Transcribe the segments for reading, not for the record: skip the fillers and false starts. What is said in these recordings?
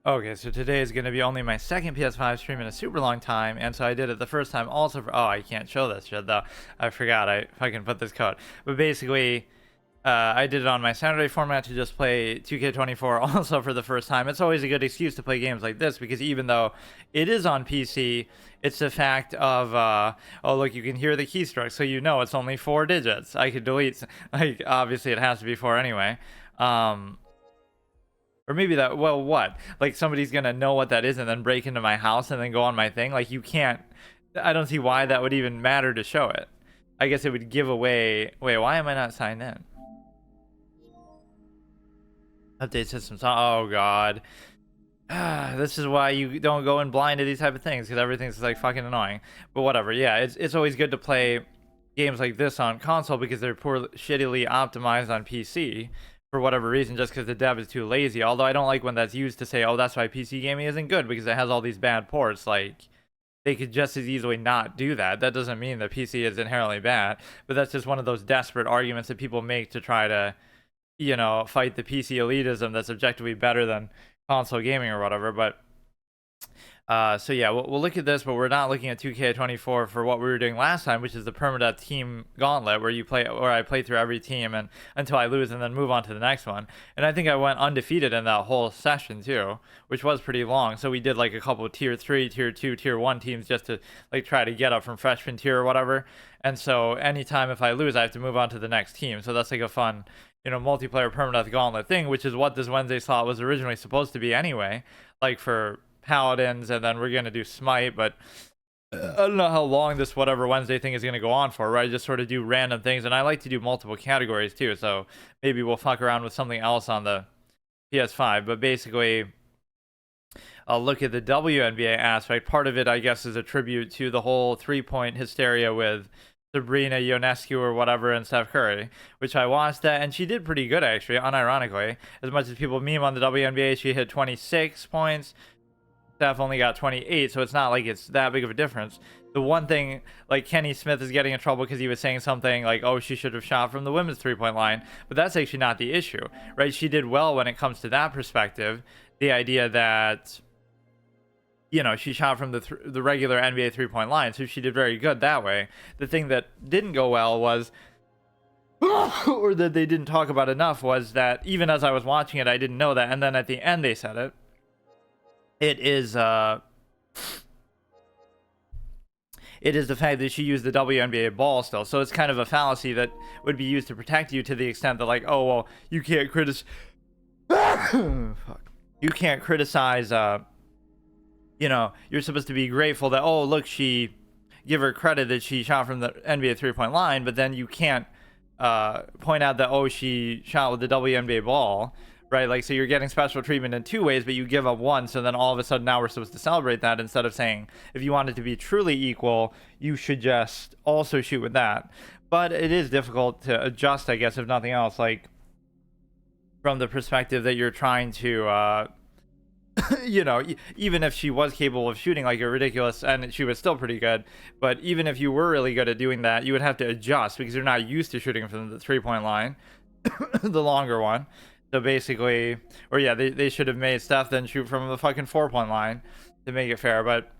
Okay, so today is going to be only my second PS5 stream in a super long time, and so I did it the first time also for, oh, I can't show this shit though. I forgot I fucking put this code. But basically, I did it on my Saturday format to just play 2K24 also for the first time. It's always a good excuse to play games like this because even though it is on PC, it's the fact of, oh, look, you can hear the keystroke, so you know it's only 4 digits. I could delete, like, obviously it has to be 4 anyway. Or maybe that, well, what? Like somebody's gonna know what that is and then break into my house and then go on my thing? Like you can't, I don't see why that would even matter to show it. I guess it would give away, wait, why am I not signed in? Update systems, oh god. This is why you don't go in blind to these type of things, because everything's like fucking annoying. But whatever, yeah, it's always good to play games like this on console because they're shittily optimized on PC. For whatever reason, just because the dev is too lazy. Although I don't like when that's used to say, oh, that's why PC gaming isn't good, because it has all these bad ports. Like, they could just as easily not do that. That doesn't mean that PC is inherently bad, but that's just one of those desperate arguments that people make to try to, you know, fight the PC elitism that's objectively better than console gaming or whatever. But so yeah, we'll look at this, but we're not looking at 2K24 for what we were doing last time, which is the permadeath team gauntlet, where you play, or I play through every team and until I lose, and then move on to the next one. And I think I went undefeated in that whole session too, which was pretty long. So we did like a couple of tier 3, tier 2, tier 1 teams just to like try to get up from freshman tier or whatever. And so anytime if I lose, I have to move on to the next team. So that's like a fun, you know, multiplayer permadeath gauntlet thing, which is what this Wednesday slot was originally supposed to be anyway, like for paladins, and then we're gonna do smite. But I don't know how long this whatever Wednesday thing is gonna go on for, right? I just sort of do random things, and I like to do multiple categories too, so maybe we'll fuck around with something else on the PS5. But basically, I'll look at the WNBA aspect. Part of it, I guess, is a tribute to the whole 3-point hysteria with Sabrina Ionescu or whatever and Steph Curry, which I watched that, and she did pretty good actually, unironically. As much as people meme on the WNBA, she hit 26 points. Steph only got 28, so it's not like it's that big of a difference. The one thing, like, Kenny Smith is getting in trouble because he was saying something like, oh, she should have shot from the women's 3-point line, but that's actually not the issue, right? She did well when it comes to that perspective. The idea that, you know, she shot from the regular NBA 3-point line, so she did very good that way. The thing that didn't go well was, or that they didn't talk about enough, was that even as I was watching it, I didn't know that, and then at the end they said it. It is the fact that she used the WNBA ball still. So it's kind of a fallacy that would be used to protect you, to the extent that, like, oh, well, you can't criticize you can't criticize, you know, you're supposed to be grateful that, oh, look, she, give her credit that she shot from the NBA 3-point line, but then you can't point out that, oh, she shot with the WNBA ball. Right, like, so you're getting special treatment in 2 ways, but you give up one, so then all of a sudden now we're supposed to celebrate that, instead of saying, if you want it to be truly equal, you should just also shoot with that. But it is difficult to adjust, I guess, if nothing else, like, from the perspective that you're trying to, you know, even if she was capable of shooting like a ridiculous, and she was still pretty good, but even if you were really good at doing that, you would have to adjust because you're not used to shooting from the 3-point line, the longer one. So basically, or yeah, they should have made Steph then shoot from the fucking 4-point line to make it fair. But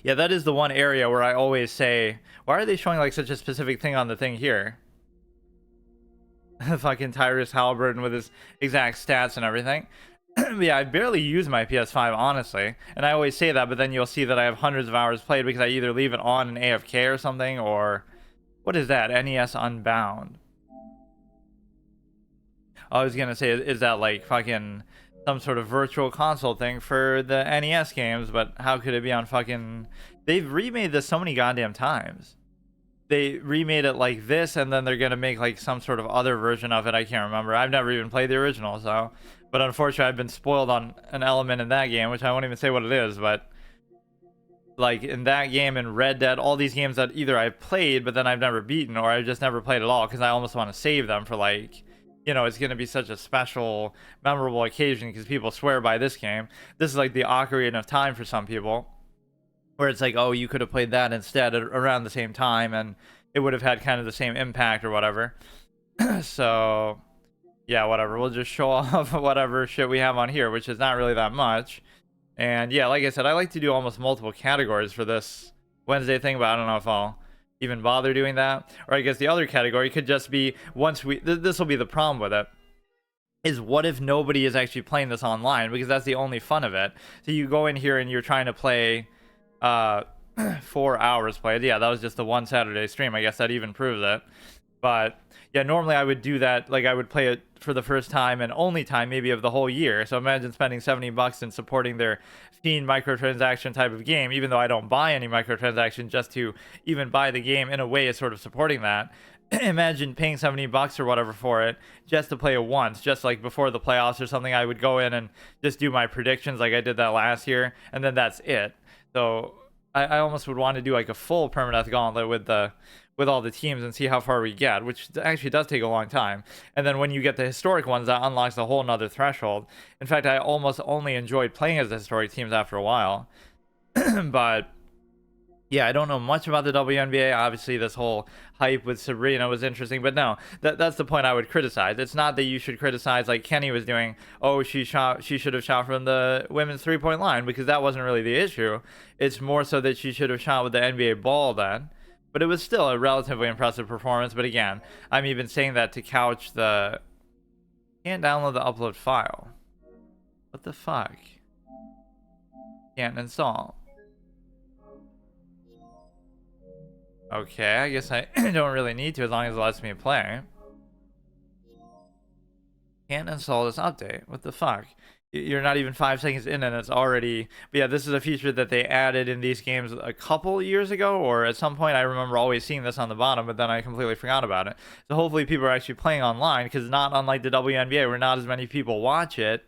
yeah, that is the one area where I always say, why are they showing like such a specific thing on the thing here? Fucking Tyrese Halliburton with his exact stats and everything. But yeah, I barely use my PS5, honestly. And I always say that, but then you'll see that I have hundreds of hours played because I either leave it on in AFK or something, or what is that? NES Unbound. I was gonna say, is that like fucking some sort of virtual console thing for the NES games? But how could it be on fucking... They've remade this so many goddamn times. They remade it like this, and then they're gonna make like some sort of other version of it. I can't remember. I've never even played the original, so... But unfortunately, I've been spoiled on an element in that game, which I won't even say what it is, but... Like, in that game, in Red Dead, all these games that either I've played, but then I've never beaten, or I've just never played at all, because I almost want to save them for, like... You know, it's going to be such a special, memorable occasion because people swear by this game. This is like the Ocarina of Time for some people, where it's like, oh, you could have played that instead around the same time, and it would have had kind of the same impact or whatever. So, yeah, whatever. We'll just show off whatever shit we have on here, which is not really that much. And yeah, like I said, I like to do almost multiple categories for this Wednesday thing, but I don't know if I'll even bother doing that. Or I guess the other category could just be once we, this will be the problem with it, is what if nobody is actually playing this online, because that's the only fun of it. So you go in here and you're trying to play 4 hours played. Yeah, that was just the one Saturday stream. I guess that even proves it. But yeah, normally I would do that, like I would play it for the first time and only time maybe of the whole year. So imagine spending $70 and supporting their Fiend microtransaction type of game, even though I don't buy any microtransaction, just to even buy the game in a way is sort of supporting that. Imagine paying $70 or whatever for it just to play it once, just like before the playoffs or something. I would go in and just do my predictions like I did that last year, and then that's it. So I almost would want to do like a full permadeath gauntlet with all the teams and see how far we get, which actually does take a long time. And then when you get the historic ones, that unlocks a whole nother threshold. In fact, I almost only enjoyed playing as the historic teams after a while. But yeah, I don't know much about the WNBA. Obviously, this whole hype with Sabrina was interesting, but no, that's the point I would criticize. It's not that you should criticize like Kenny was doing. Oh, she should have shot from the women's 3-point line, because that wasn't really the issue. It's more so that she should have shot with the NBA ball then. But it was still a relatively impressive performance. But again, I'm even saying that to couch the can't download the upload file. What the fuck? Can't install. Okay, I guess I don't really need to as long as it lets me play. Can't install this update. What the fuck? You're not even 5 seconds in and it's already... But yeah, this is a feature that they added in these games a couple years ago, or at some point I remember always seeing this on the bottom, but then I completely forgot about it. So hopefully people are actually playing online, because not unlike the WNBA where not as many people watch it,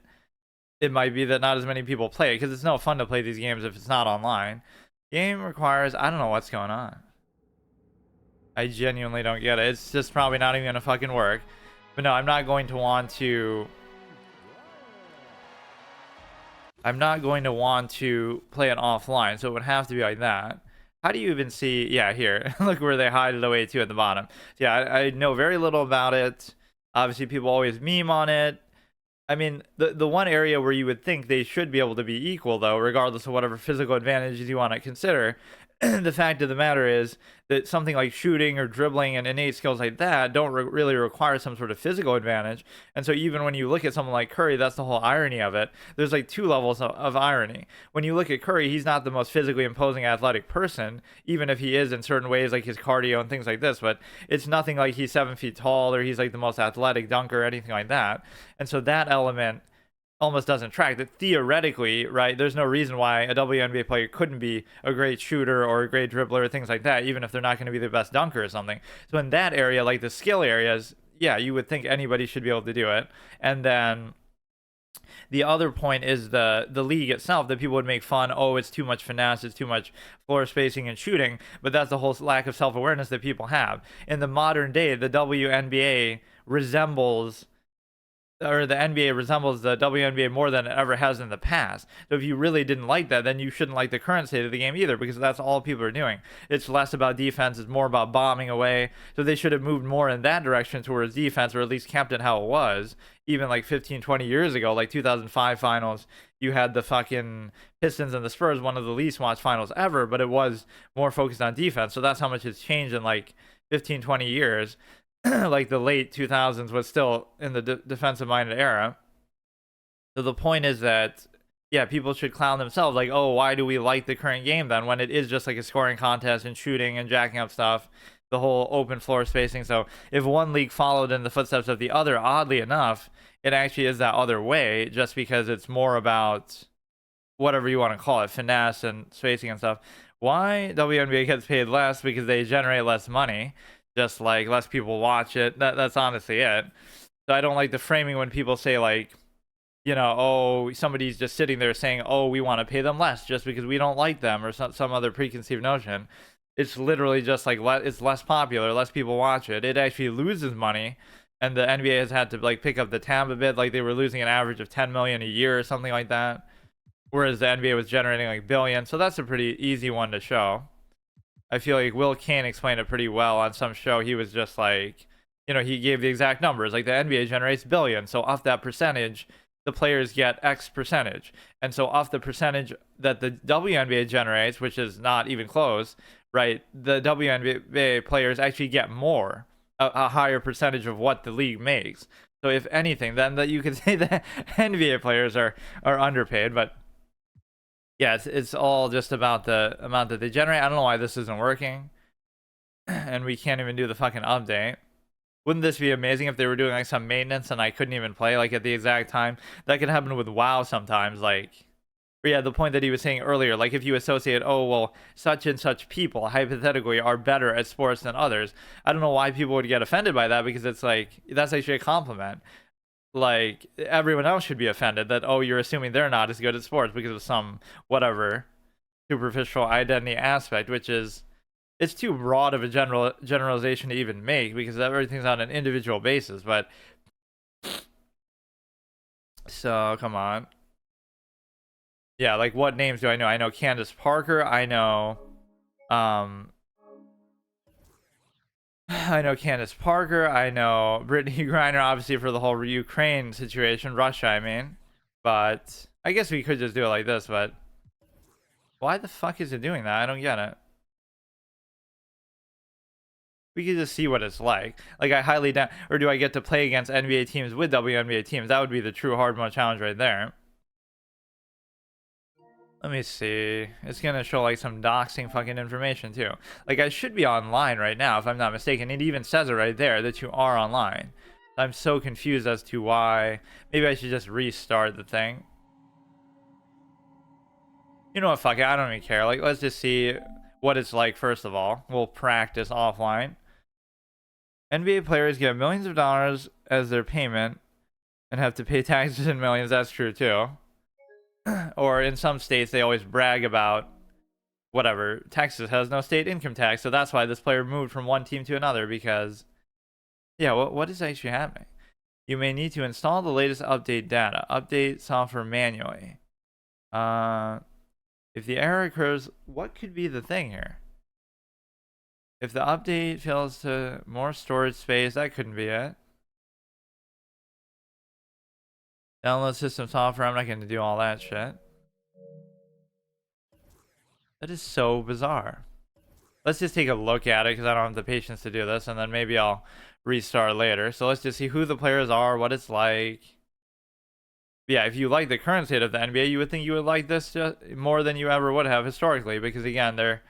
it might be that not as many people play it, because it's no fun to play these games if it's not online. Game requires... I don't know what's going on. I genuinely don't get it. It's just probably not even gonna fucking work. But no, I'm not going to want to... I'm not going to want to play it offline, so it would have to be like that. How do you even see... Yeah, here. Look where they hide it away too at the bottom. So yeah, I know very little about it. Obviously, people always meme on it. I mean, the one area where you would think they should be able to be equal, though, regardless of whatever physical advantages you want to consider, the fact of the matter is that something like shooting or dribbling and innate skills like that don't really require some sort of physical advantage. And so even when you look at someone like Curry, that's the whole irony of it. There's like two levels of irony. When you look at Curry, he's not the most physically imposing athletic person, even if he is in certain ways, like his cardio and things like this, but it's nothing like he's 7 feet tall or he's like the most athletic dunker or anything like that. And so that element almost doesn't track. That theoretically, right, there's no reason why a WNBA player couldn't be a great shooter or a great dribbler or things like that, even if they're not going to be the best dunker or something. So in that area, like the skill areas, yeah, you would think anybody should be able to do it. And then the other point is the league itself, that people would make fun. Oh, it's too much finesse, it's too much floor spacing and shooting. But that's the whole lack of self-awareness that people have. In the modern day, the WNBA resembles... or the NBA resembles the WNBA more than it ever has in the past. So if you really didn't like that, then you shouldn't like the current state of the game either, because that's all people are doing. It's less about defense, it's more about bombing away. So they should have moved more in that direction towards defense, or at least kept it how it was. Even like 15, 20 years ago, like 2005 finals, you had the fucking Pistons and the Spurs, one of the least watched finals ever, but it was more focused on defense. So that's how much it's changed in like 15, 20 years. Like the late 2000s was still in the defensive minded era. So the point is that, yeah, people should clown themselves like, oh, why do we like the current game then, when it is just like a scoring contest and shooting and jacking up stuff, the whole open floor spacing. So if one league followed in the footsteps of the other, oddly enough, it actually is that other way, just because it's more about whatever you want to call it, finesse and spacing and stuff. Why WNBA gets paid less? Because they generate less money. Just like less people watch it. That's honestly it. So I don't like the framing when people say like, you know, oh, somebody's just sitting there saying, oh, we want to pay them less just because we don't like them, or some other preconceived notion. It's literally just like it's less popular, less people watch it. It actually loses money, and the NBA has had to like pick up the tab a bit. Like they were losing an average of 10 million a year or something like that, whereas the NBA was generating like billions. So that's a pretty easy one to show. I feel like Will Kane explained it pretty well on some show. He was just like, he gave the exact numbers. Like the NBA generates billions, so off that percentage, the players get X percentage. And so off the percentage that the WNBA generates, which is not even close, right? The WNBA players actually get more, a higher percentage of what the league makes. So if anything, then that you could say that NBA players are underpaid, but yeah, it's all just about the amount that they generate. I don't know why this isn't working, and we can't even do the fucking update. Wouldn't this be amazing if they were doing like some maintenance and I couldn't even play like at the exact time? That could happen with WoW sometimes. Like, but yeah, the point that he was saying earlier, like if you associate, oh well, such and such people hypothetically are better at sports than others. I don't know why people would get offended by that, because it's like that's actually a compliment. Like everyone else should be offended that, oh, you're assuming they're not as good at sports because of some whatever superficial identity aspect, which is, it's too broad of a generalization to even make, because everything's on an individual basis. But so come on, yeah, like what names do I know? I know Candace Parker, I know I know Candace Parker, I know Brittany Griner, obviously for the whole Ukraine situation, Russia, I mean. But I guess we could just do it like this, but why the fuck is it doing that? I don't get it. We could just see what it's like. Like, I highly doubt, or do I get to play against NBA teams with WNBA teams? That would be the true hard mode challenge right there. Let me see. It's gonna show like some doxing fucking information too. Like, I should be online right now if I'm not mistaken. It even says it right there that you are online. I'm so confused as to why. Maybe I should just restart the thing. You know what, fuck it, I don't even care. Like, let's just see what it's like first of all. We'll practice offline. NBA players get millions of dollars as their payment and have to pay taxes in millions. That's true too. Or in some states, they always brag about whatever. Texas has no state income tax, so that's why this player moved from one team to another, because, yeah, what is actually happening? You may need to install the latest update data. Update software manually. If the error occurs, what could be the thing here? If the update fails to more storage space, that couldn't be it. Download system software. I'm not going to do all that shit. That is so bizarre. Let's just take a look at it, because I don't have the patience to do this, and then maybe I'll restart later. So let's just see who the players are, what it's like. Yeah, if you like the current state of the NBA, you would think you would like this just more than you ever would have historically, because again, they're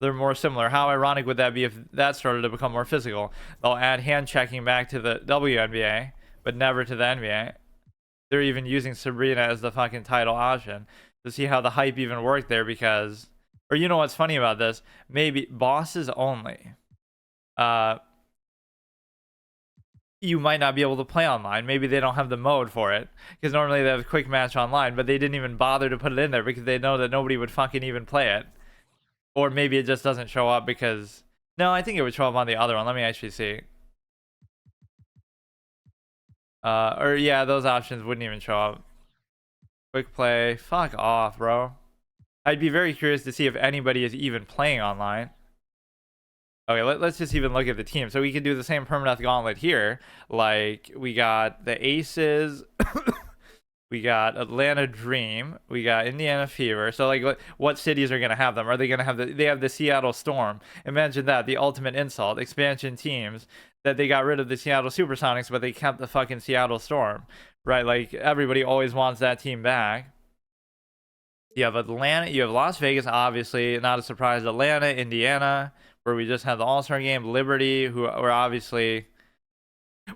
more similar. How ironic would that be if that started to become more physical? They'll add hand checking back to the WNBA, but never to the NBA. They're even using Sabrina as the fucking title option to see how the hype even worked there, because, or you know what's funny about this? Maybe bosses only. You might not be able to play online. Maybe they don't have the mode for it, because normally they have a quick match online, but they didn't even bother to put it in there because they know that nobody would fucking even play it. Or maybe it just doesn't show up because, no, I think it would show up on the other one. Let me actually see. Or yeah, those options wouldn't even show up. Quick play. Fuck off, bro. I'd be very curious to see if anybody is even playing online. Okay, let's just even look at the team. So we can do the same permanent gauntlet here. Like, we got the Aces, we got Atlanta Dream, we got Indiana Fever. So like, what cities are gonna have them? Are they gonna have they have the Seattle Storm? Imagine that, the ultimate insult. Expansion teams that they got rid of the Seattle Supersonics, but they kept the fucking Seattle Storm, right? Like, everybody always wants that team back. You have Atlanta, you have Las Vegas, obviously, not a surprise. Atlanta, Indiana, where we just had the All-Star game. Liberty, who were obviously,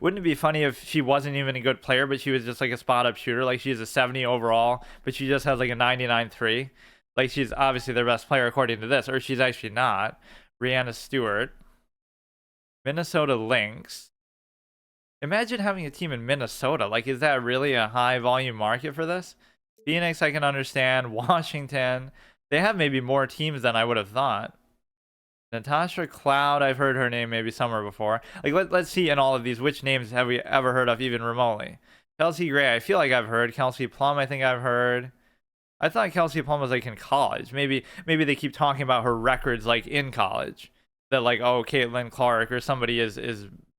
wouldn't it be funny if she wasn't even a good player, but she was just like a spot-up shooter? Like, she's a 70 overall, but she just has like a 99-3. Like, she's obviously their best player according to this, or she's actually not. Brianna Stewart. Minnesota Lynx. Imagine having a team in Minnesota. Like, is that really a high-volume market for this? Phoenix, I can understand. Washington. They have maybe more teams than I would have thought. Natasha Cloud, I've heard her name maybe somewhere before. Like, let's see in all of these, which names have we ever heard of even remotely? Kelsey Gray, I feel like I've heard. Kelsey Plum, I think I've heard. I thought Kelsey Plum was like in college. Maybe they keep talking about her records like in college. That like, oh, Caitlin Clark or somebody is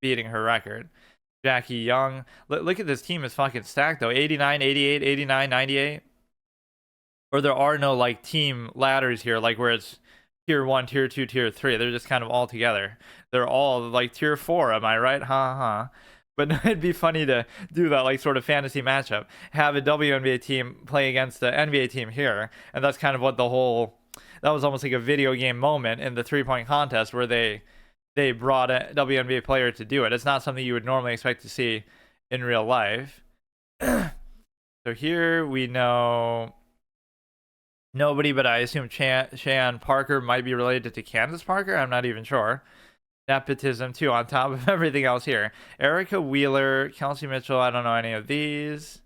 beating her record. Jackie Young. Look at this team is fucking stacked though. 89, 88, 89, 98. Or there are no like team ladders here, like where it's tier 1, tier 2, tier 3. They're just kind of all together. They're all like tier 4, am I right? Huh. But it'd be funny to do that like sort of fantasy matchup. Have a WNBA team play against the NBA team here. And that's kind of what that was almost like a video game moment in the 3-point contest where they brought a WNBA player to do it. It's not something you would normally expect to see in real life. So here we know nobody, but I assume Shan Parker might be related to Candace Parker. I'm not even sure. Nepotism too on top of everything else here. Erica Wheeler, Kelsey Mitchell. I don't know any of these.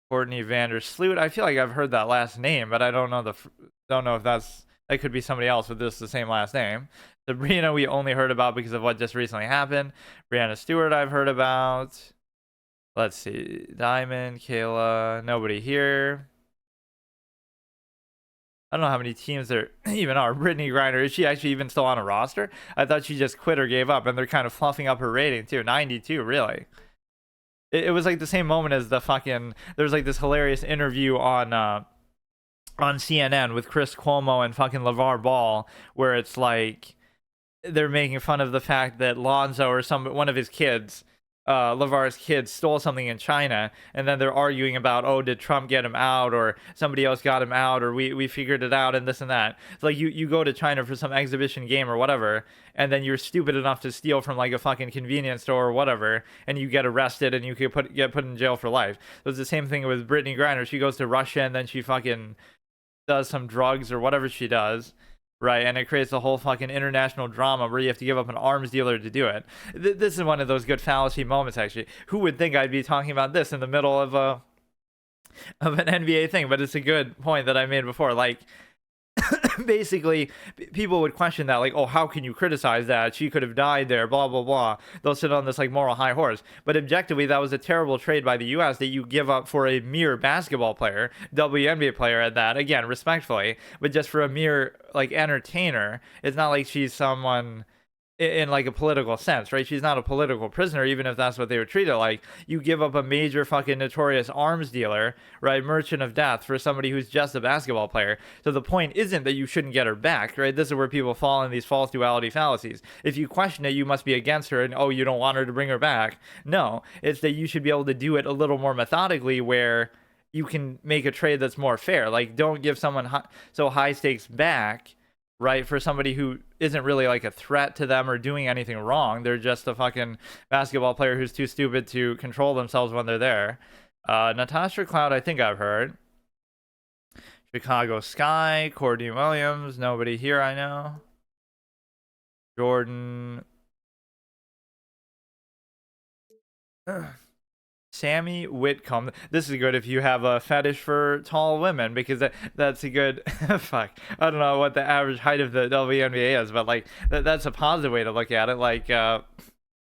Courtney Vandersloot. I feel like I've heard that last name, but I don't know if that could be somebody else with this the same last name. Sabrina we only heard about because of what just recently happened. Brianna Stewart I've heard about. Let's see. Diamond, Kayla, nobody here. I don't know how many teams there even are. Brittany Griner, is she actually even still on a roster? I thought she just quit or gave up, and they're kind of fluffing up her rating too. 92, really. It was like the same moment as the fucking. There's like this hilarious interview on CNN with Chris Cuomo and fucking LeVar Ball, where it's like they're making fun of the fact that Lonzo or one of his kids, LeVar's kids, stole something in China, and then they're arguing about, oh, did Trump get him out, or somebody else got him out, or we figured it out, and this and that. It's like you go to China for some exhibition game or whatever, and then you're stupid enough to steal from like a fucking convenience store or whatever, and you get arrested and you could get put in jail for life. So it's the same thing with Brittany Griner. She goes to Russia and then she fucking does some drugs or whatever she does, right? And it creates a whole fucking international drama where you have to give up an arms dealer to do it. This is one of those good fallacy moments, actually. Who would think I'd be talking about this in the middle of an NBA thing? But it's a good point that I made before. Like, basically, people would question that, like, oh, how can you criticize that? She could have died there, blah, blah, blah. They'll sit on this, like, moral high horse. But objectively, that was a terrible trade by the U.S. that you give up for a mere basketball player, WNBA player at that, again, respectfully, but just for a mere, like, entertainer. It's not like she's someone in like a political sense, right? She's not a political prisoner, even if that's what they would treat it like. You give up a major fucking notorious arms dealer, right? Merchant of death for somebody who's just a basketball player. So the point isn't that you shouldn't get her back, right? This is where people fall in these false duality fallacies. If you question it, you must be against her and, oh, you don't want her to bring her back. No, it's that you should be able to do it a little more methodically where you can make a trade that's more fair. Like, don't give someone so high stakes back, right, for somebody who isn't really like a threat to them or doing anything wrong. They're just a fucking basketball player who's too stupid to control themselves when they're there. Natasha Cloud, I think I've heard. Chicago Sky, Courtney Williams, nobody here I know. Jordan. Sammy Whitcomb. This is good if you have a fetish for tall women, because that's a good fuck. I don't know what the average height of the WNBA is, but like that's a positive way to look at it. Like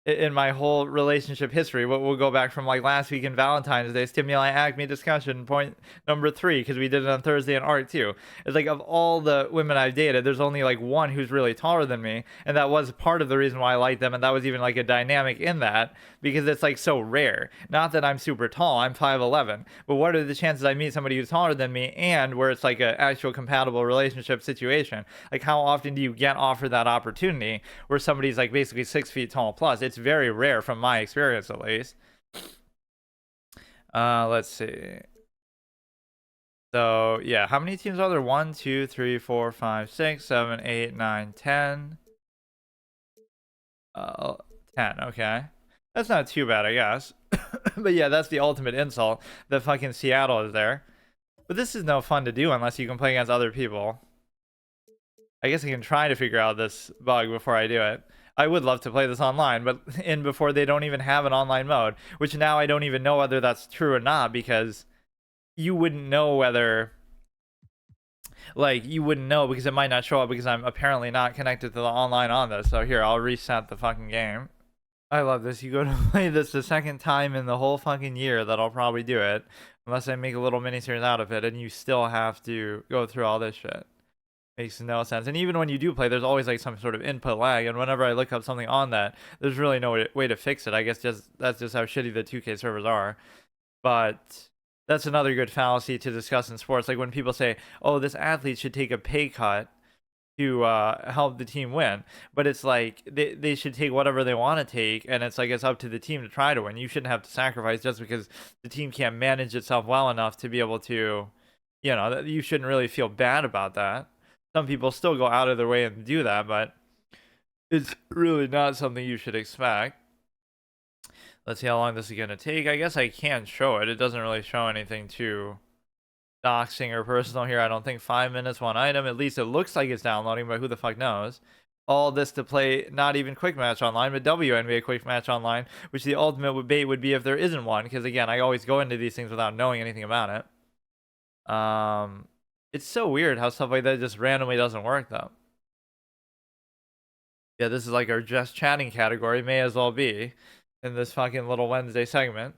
in my whole relationship history, we'll go back from like last week in Valentine's Day stimuli acme discussion point number 3, because we did it on Thursday in art too. It's like, of all the women I've dated, there's only like one who's really taller than me, and that was part of the reason why I liked them, and that was even like a dynamic in that, because it's like so rare. Not that I'm super tall, I'm 5'11", but what are the chances I meet somebody who's taller than me and where it's like an actual compatible relationship situation? Like, how often do you get offered that opportunity where somebody's like basically 6 feet tall plus? It's very rare from my experience, at least. Let's see. So yeah, how many teams are there? 1, 2, 3, 4, 5, 6, 7, 8, 9, 10. 10. Okay, that's not too bad, I guess. But yeah, that's the ultimate insult that fucking Seattle is there. But this is no fun to do unless you can play against other people. I guess I can try to figure out this bug before I do it. I would love to play this online, but before they don't even have an online mode, which now I don't even know whether that's true or not, because you wouldn't know whether, like, you wouldn't know because it might not show up because I'm apparently not connected to the online on this. So here, I'll reset the fucking game. I love this. You go to play this the second time in the whole fucking year that I'll probably do it, unless I make a little miniseries out of it, and you still have to go through all this shit. Makes no sense. And even when you do play, there's always like some sort of input lag. And whenever I look up something on that, there's really no way to fix it. I guess just that's just how shitty the 2K servers are. But that's another good fallacy to discuss in sports. Like when people say, "Oh, this athlete should take a pay cut to help the team win," but it's like they should take whatever they want to take, and it's like it's up to the team to try to win. You shouldn't have to sacrifice just because the team can't manage itself well enough to be able to, you shouldn't really feel bad about that. Some people still go out of their way and do that, but it's really not something you should expect. Let's see how long this is going to take. I guess I can show it. It doesn't really show anything too doxing or personal here. I don't think 5 minutes, one item. At least it looks like it's downloading, but who the fuck knows? All this to play not even quick match online, but WNBA quick match online, which the ultimate bait would be if there isn't one. Because again, I always go into these things without knowing anything about it. It's so weird how stuff like that just randomly doesn't work though. Yeah, this is like our just chatting category. May as well be in this fucking little Wednesday segment.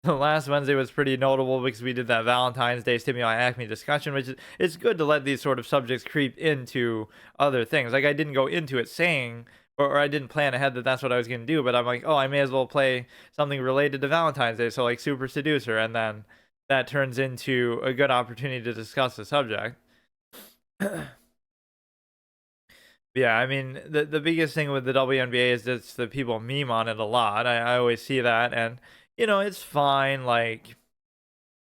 The last Wednesday was pretty notable because we did that Valentine's Day Stimuli Acme discussion, which is it's good to let these sort of subjects creep into other things. Like I didn't go into it saying, or I didn't plan ahead that that's what I was going to do, but I'm like, oh, I may as well play something related to Valentine's Day, so like Super Seducer, and then that turns into a good opportunity to discuss the subject. Yeah, I mean, the biggest thing with the WNBA is that the people meme on it a lot. I always see that, and it's fine. Like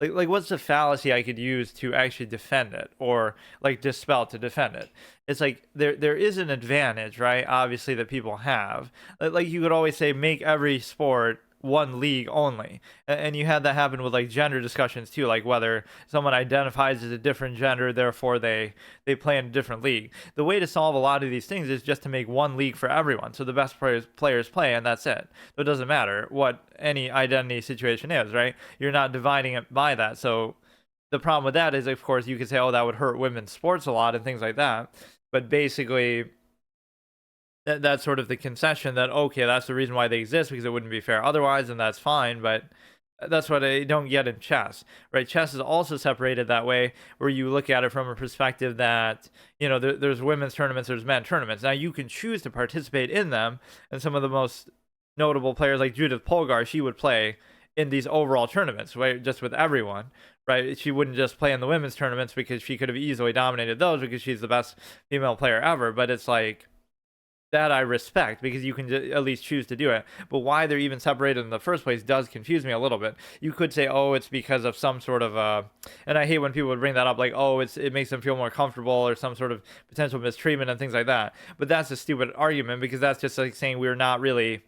what's the fallacy I could use to actually defend it, or like dispel to defend it? It's like there is an advantage, right? Obviously, that people have. Like you could always say, make every sport one league only, and you had that happen with like gender discussions too, like whether someone identifies as a different gender, therefore they play in a different league. The way to solve a lot of these things is just to make one league for everyone, so the best players play, and that's it. So it doesn't matter what any identity situation is, right? You're not dividing it by that. So the problem with that is, of course, you could say, oh, that would hurt women's sports a lot and things like that, but basically that's sort of the concession that, okay, that's the reason why they exist, because it wouldn't be fair otherwise, and that's fine. But that's what I don't get in chess, right? Chess is also separated that way, where you look at it from a perspective that there's women's tournaments, there's men tournaments. Now you can choose to participate in them, and some of the most notable players like Judith Polgar, she would play in these overall tournaments, right? Just with everyone, right? She wouldn't just play in the women's tournaments because she could have easily dominated those because she's the best female player ever. But it's like, that I respect, because you can at least choose to do it. But why they're even separated in the first place does confuse me a little bit. You could say, oh, it's because of some sort of and I hate when people would bring that up, like, oh, it makes them feel more comfortable, or some sort of potential mistreatment and things like that. But that's a stupid argument, because that's just like saying we're not really,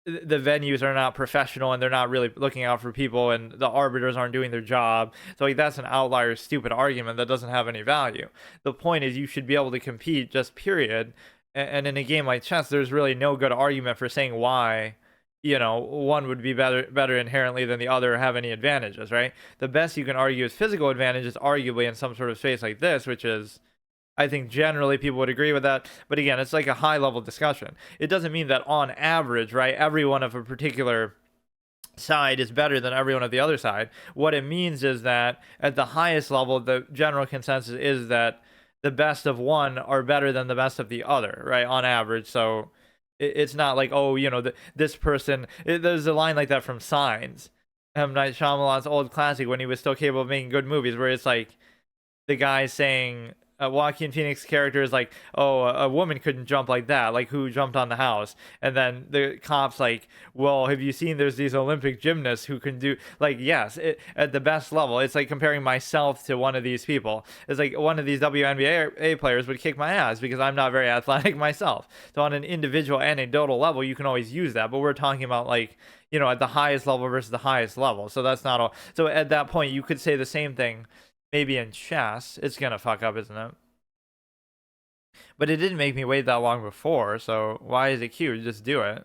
the venues are not professional, and they're not really looking out for people, and the arbiters aren't doing their job. So like that's an outlier, stupid argument that doesn't have any value. The point is you should be able to compete, just period. And in a game like chess, there's really no good argument for saying why, one would be better inherently than the other, or have any advantages, right? The best you can argue is physical advantages, arguably in some sort of space like this, which is, I think generally people would agree with that. But again, it's like a high level discussion. It doesn't mean that on average, right, everyone of a particular side is better than everyone of the other side. What it means is that at the highest level, the general consensus is that the best of one are better than the best of the other, right? On average. So it's not like, oh, this person. There's a line like that from Signs, M. Night Shyamalan's old classic, when he was still capable of making good movies, where it's like the guy saying, Joaquin Phoenix character is like, oh, a woman couldn't jump like that, like who jumped on the house? And then the cop's like, well, have you seen there's these Olympic gymnasts who can do, like, yes, at the best level. It's like comparing myself to one of these people. It's like one of these WNBA players would kick my ass because I'm not very athletic myself. So on an individual anecdotal level, you can always use that, but we're talking about like, at the highest level versus the highest level. So that's not all. So at that point, you could say the same thing. Maybe in chess, it's gonna fuck up, isn't it? But it didn't make me wait that long before, so why is it cute? Just do it.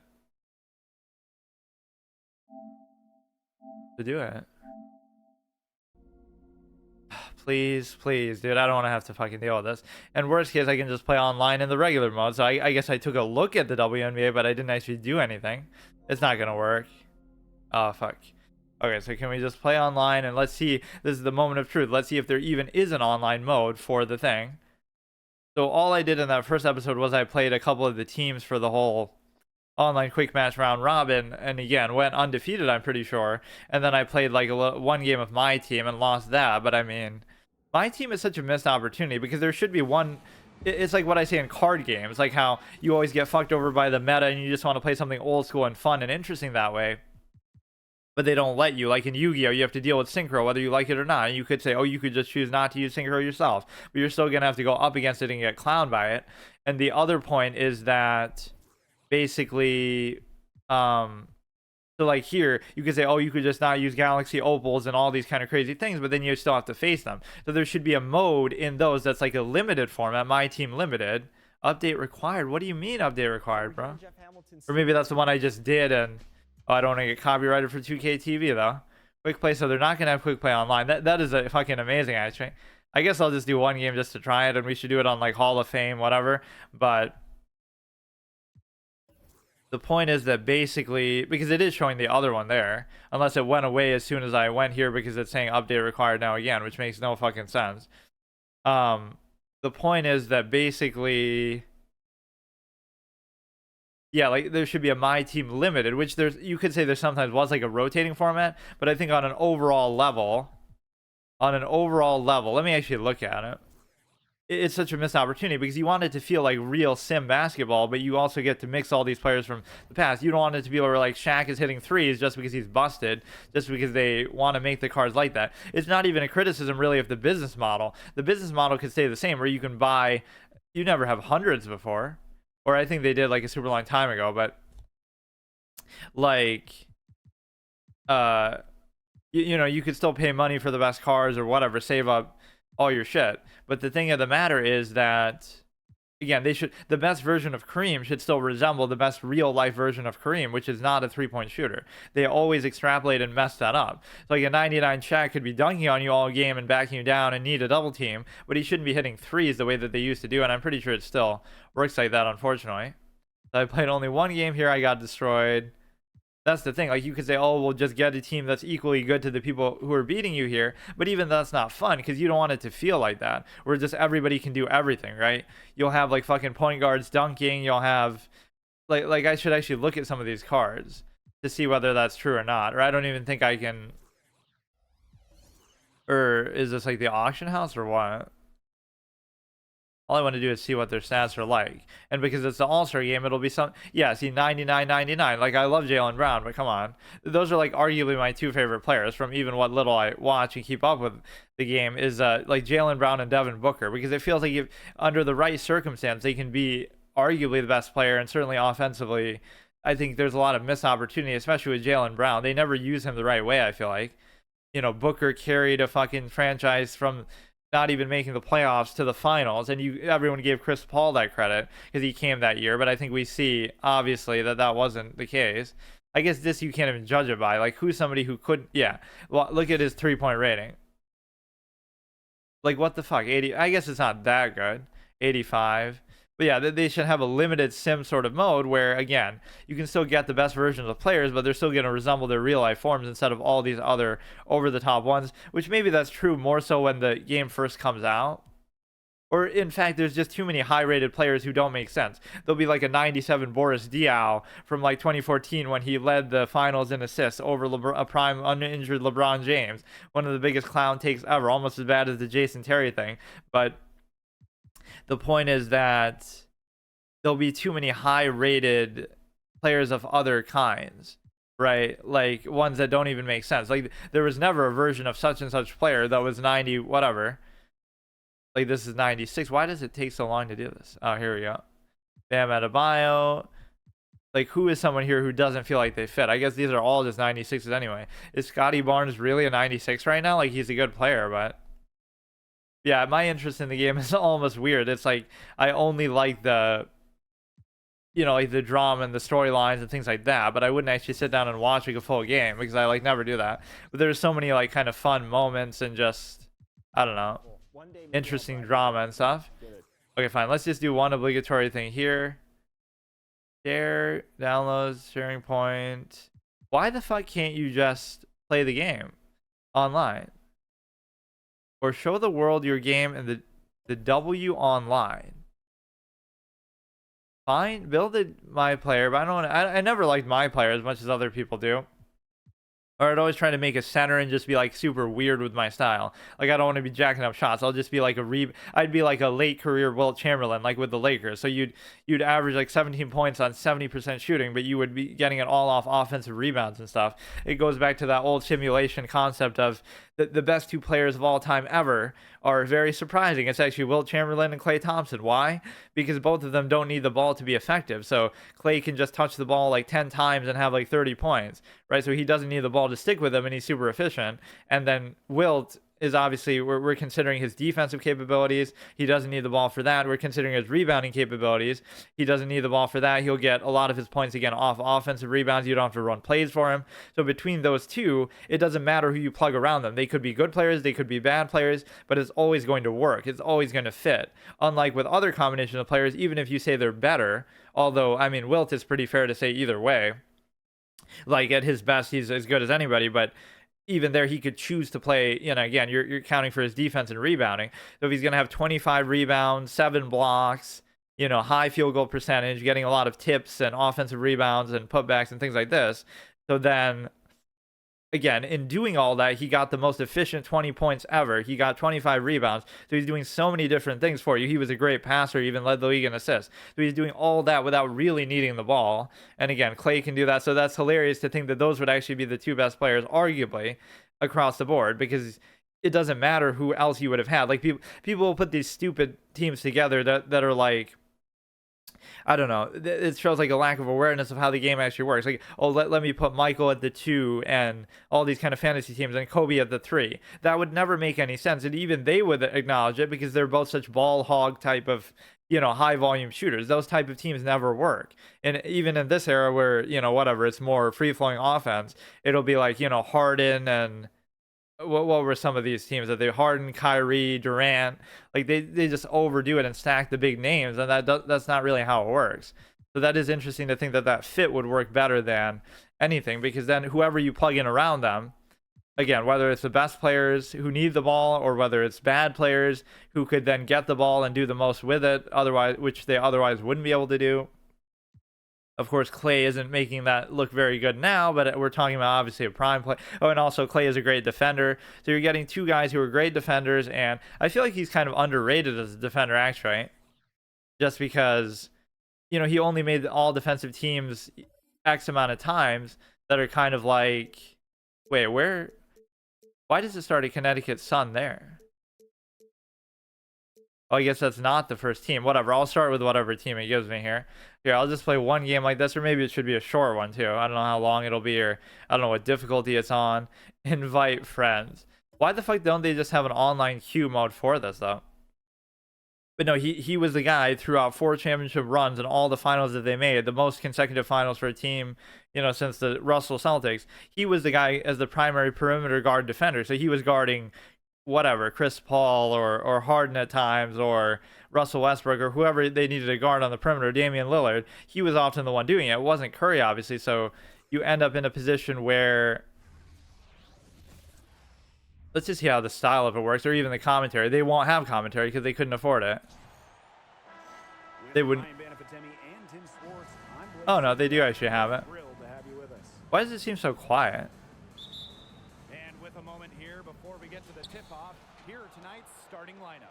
To do it. Please, please, dude, I don't want to have to fucking deal with this. And worst case, I can just play online in the regular mode. So I guess I took a look at the WNBA, but I didn't actually do anything. It's not gonna work. Oh, fuck. Okay, so can we just play online, and let's see, this is the moment of truth. Let's see if there even is an online mode for the thing. So all I did in that first episode was I played a couple of the teams for the whole online quick match round robin, and again went undefeated, I'm pretty sure. And then I played like one game of my team and lost that. But I mean, my team is such a missed opportunity because there should be one. It's like what I say in card games, like how you always get fucked over by the meta and you just want to play something old school and fun and interesting that way, but they don't let you. Like in Yu-Gi-Oh, you have to deal with synchro whether you like it or not. And you could say, oh, you could just choose not to use synchro yourself, but you're still gonna have to go up against it and get clowned by it. And the other point is that basically, so like here you could say, oh, you could just not use galaxy opals and all these kind of crazy things, but then you still have to face them. So there should be a mode in those that's like a limited format, my team limited. Update required. What do you mean update required, bro? Or maybe that's the one I just did, and oh, I don't want to get copyrighted for 2K TV though. Quick play, so they're not gonna have quick play online. That is a fucking amazing, actually. I guess I'll just do one game just to try it, and we should do it on like Hall of Fame, whatever. But the point is that basically, because it is showing the other one there, unless it went away as soon as I went here because it's saying update required now again, which makes no fucking sense. The point is that basically, yeah, like there should be a my team limited, which there's, you could say there sometimes was like a rotating format, but I think on an overall level, let me actually look at it. It's such a missed opportunity because you want it to feel like real sim basketball, but you also get to mix all these players from the past. You don't want it to be where like Shaq is hitting threes just because he's busted, just because they want to make the cards like that. It's not even a criticism really of the business model. The business model could stay the same, where you can buy, you never have hundreds before, or I think they did like a super long time ago, but like you know, you could still pay money for the best cars or whatever, save up all your shit. But the thing of the matter is that, again, the best version of Kareem should still resemble the best real life version of Kareem, which is not a 3-point shooter. They always extrapolate and mess that up. It's like a 99 Shaq could be dunking on you all game and backing you down and need a double team, but he shouldn't be hitting threes the way that they used to do, and I'm pretty sure it still works like that, unfortunately. So I played only one game here, I got destroyed. That's the thing. Like, you could say, oh, we'll just get a team that's equally good to the people who are beating you here. But even that's not fun because you don't want it to feel like that, where just everybody can do everything, right? You'll have like fucking point guards dunking. You'll have like I should actually look at some of these cards to see whether that's true or not. Or I don't even think I can. Or is this like the auction house or what? All I want to do is see what their stats are like. And because it's the All-Star game, it'll be some, yeah, see, 99-99. Like, I love Jaylen Brown, but come on. Those are like arguably my two favorite players from even what little I watch and keep up with the game, is like Jaylen Brown and Devin Booker, because it feels like if under the right circumstance, they can be arguably the best player, and certainly offensively, I think there's a lot of missed opportunity, especially with Jaylen Brown. They never use him the right way, I feel like. You know, Booker carried a fucking franchise from not even making the playoffs to the finals, and everyone gave Chris Paul that credit because he came that year, but I think we see obviously that wasn't the case. I guess this you can't even judge it by, like, who's somebody who could, yeah, well, look at his 3-point rating, like, what the fuck, 80, I guess it's not that good, 85. But yeah, they should have a limited sim sort of mode where, again, you can still get the best versions of players, but they're still going to resemble their real life forms instead of all these other over the top ones, which maybe that's true more so when the game first comes out. Or in fact, there's just too many high rated players who don't make sense. There'll be like a 97 Boris Diaw from like 2014 when he led the finals in assists over a prime uninjured LeBron James. One of the biggest clown takes ever, almost as bad as the Jason Terry thing. But the point is that there'll be too many high rated players of other kinds, right? Like ones that don't even make sense. Like there was never a version of such and such player that was 90 whatever. Like this is 96. Why does it take so long to do this? Oh, here we go. Bam Adebayo. Like, who is someone here who doesn't feel like they fit? I guess these are all just 96s anyway. Is Scotty Barnes really a 96 right now? Like, he's a good player, but yeah, my interest in the game is almost weird. It's like I only like the, you know, like the drama and the storylines and things like that, but I wouldn't actually sit down and watch like a full game because I like never do that. But there's so many like kind of fun moments and just, I don't know, interesting drama and stuff. Okay, fine. Let's just do one obligatory thing here. Share, downloads, sharing point. Why the fuck can't you just play the game online? Or show the world your game in the W online. fine. Build my player, but I don't. I never liked my player as much as other people do. Or I'd always try to make a center and just be like super weird with my style. Like I don't want to be jacking up shots. I'll just be like I'd be like a late career Wilt Chamberlain, like with the Lakers. So you'd average like 17 points on 70% shooting, but you would be getting it all off offensive rebounds and stuff. It goes back to that old simulation concept of the best two players of all time ever are very surprising. It's actually Wilt Chamberlain and Klay Thompson. Why? Because both of them don't need the ball to be effective. So Klay can just touch the ball like 10 times and have like 30 points, right? So he doesn't need the ball to stick with him, and he's super efficient. And then Wilt is obviously, we're considering his defensive capabilities. He doesn't need the ball for that. We're considering his rebounding capabilities. He doesn't need the ball for that. He'll get a lot of his points again off offensive rebounds. You don't have to run plays for him. So between those two, it doesn't matter who you plug around them. They could be good players, they could be bad players, but it's always going to work. It's always going to fit. Unlike with other combinations of players, even if you say they're better, although, I mean, Wilt is pretty fair to say either way. Like at his best, he's as good as anybody, but even there, he could choose to play, again, you're counting for his defense and rebounding. So if he's going to have 25 rebounds, 7 blocks, high field goal percentage, getting a lot of tips and offensive rebounds and putbacks and things like this. So then, again, in doing all that, he got the most efficient 20 points ever. He got 25 rebounds. So he's doing so many different things for you. He was a great passer, even led the league in assists. So he's doing all that without really needing the ball. And again, Klay can do that. So that's hilarious to think that those would actually be the two best players, arguably, across the board, because it doesn't matter who else you would have had. Like people will put these stupid teams together that are like, I don't know. It shows like a lack of awareness of how the game actually works. Like, oh, let me put Michael at the 2 and all these kind of fantasy teams and Kobe at the 3. That would never make any sense. And even they would acknowledge it because they're both such ball hog type of, high volume shooters. Those type of teams never work. And even in this era where, whatever, it's more free flowing offense, it'll be like, Harden and what were some of these teams that they Harden, Kyrie, Durant, like they just overdo it and stack the big names, and that's not really how it works. So that is interesting to think that fit would work better than anything, because then whoever you plug in around them, again, whether it's the best players who need the ball or whether it's bad players who could then get the ball and do the most with it, otherwise, which they otherwise wouldn't be able to do. Of course, Klay isn't making that look very good now, but we're talking about obviously a prime play. Oh, and also Klay is a great defender. So you're getting two guys who are great defenders, and I feel like he's kind of underrated as a defender, actually. Just because, he only made all defensive teams X amount of times that are kind of like, wait, why does it start at Connecticut Sun there? Oh, I guess that's not the first team. Whatever, I'll start with whatever team it gives me here. Here, I'll just play one game like this, or maybe it should be a short one too. I don't know how long it'll be, or I don't know what difficulty it's on. Invite friends. Why the fuck don't they just have an online queue mode for this, though? But no, he was the guy throughout 4 championship runs and all the finals that they made, the most consecutive finals for a team, since the Russell Celtics. He was the guy as the primary perimeter guard defender. So he was guarding whatever, Chris Paul or Harden at times, or Russell Westbrook, or whoever they needed to guard on the perimeter, Damian Lillard. He was often the one doing it. It wasn't Curry, obviously. So you end up in a position where, let's just see how the style of it works, or even the commentary. They won't have commentary because they couldn't afford it. They wouldn't. Oh no, they do actually have it. Why does it seem so quiet? And with a moment here before we get to the tip-off, here are tonight's starting lineups.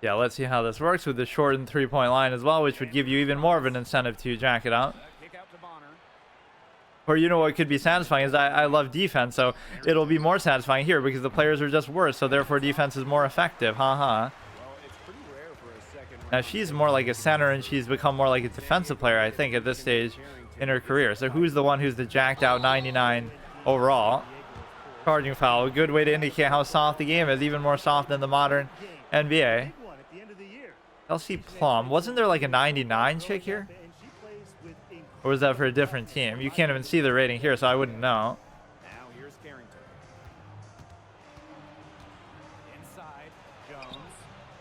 Yeah, let's see how this works with the shortened 3-point line as well, which would give you even more of an incentive to jack it out. Or what could be satisfying is I love defense, so it'll be more satisfying here because the players are just worse, so therefore defense is more effective. Haha. Now she's more like a center, and she's become more like a defensive player, I think, at this stage in her career. So who's the one who's the jacked out 99 overall? Charging foul. A good way to indicate how soft the game is, even more soft than the modern NBA. Kelsey Plum. Wasn't there like a 99 chick here? Or was that for a different team? You can't even see the rating here, so I wouldn't know. Now here's Carrington. Inside, Jones.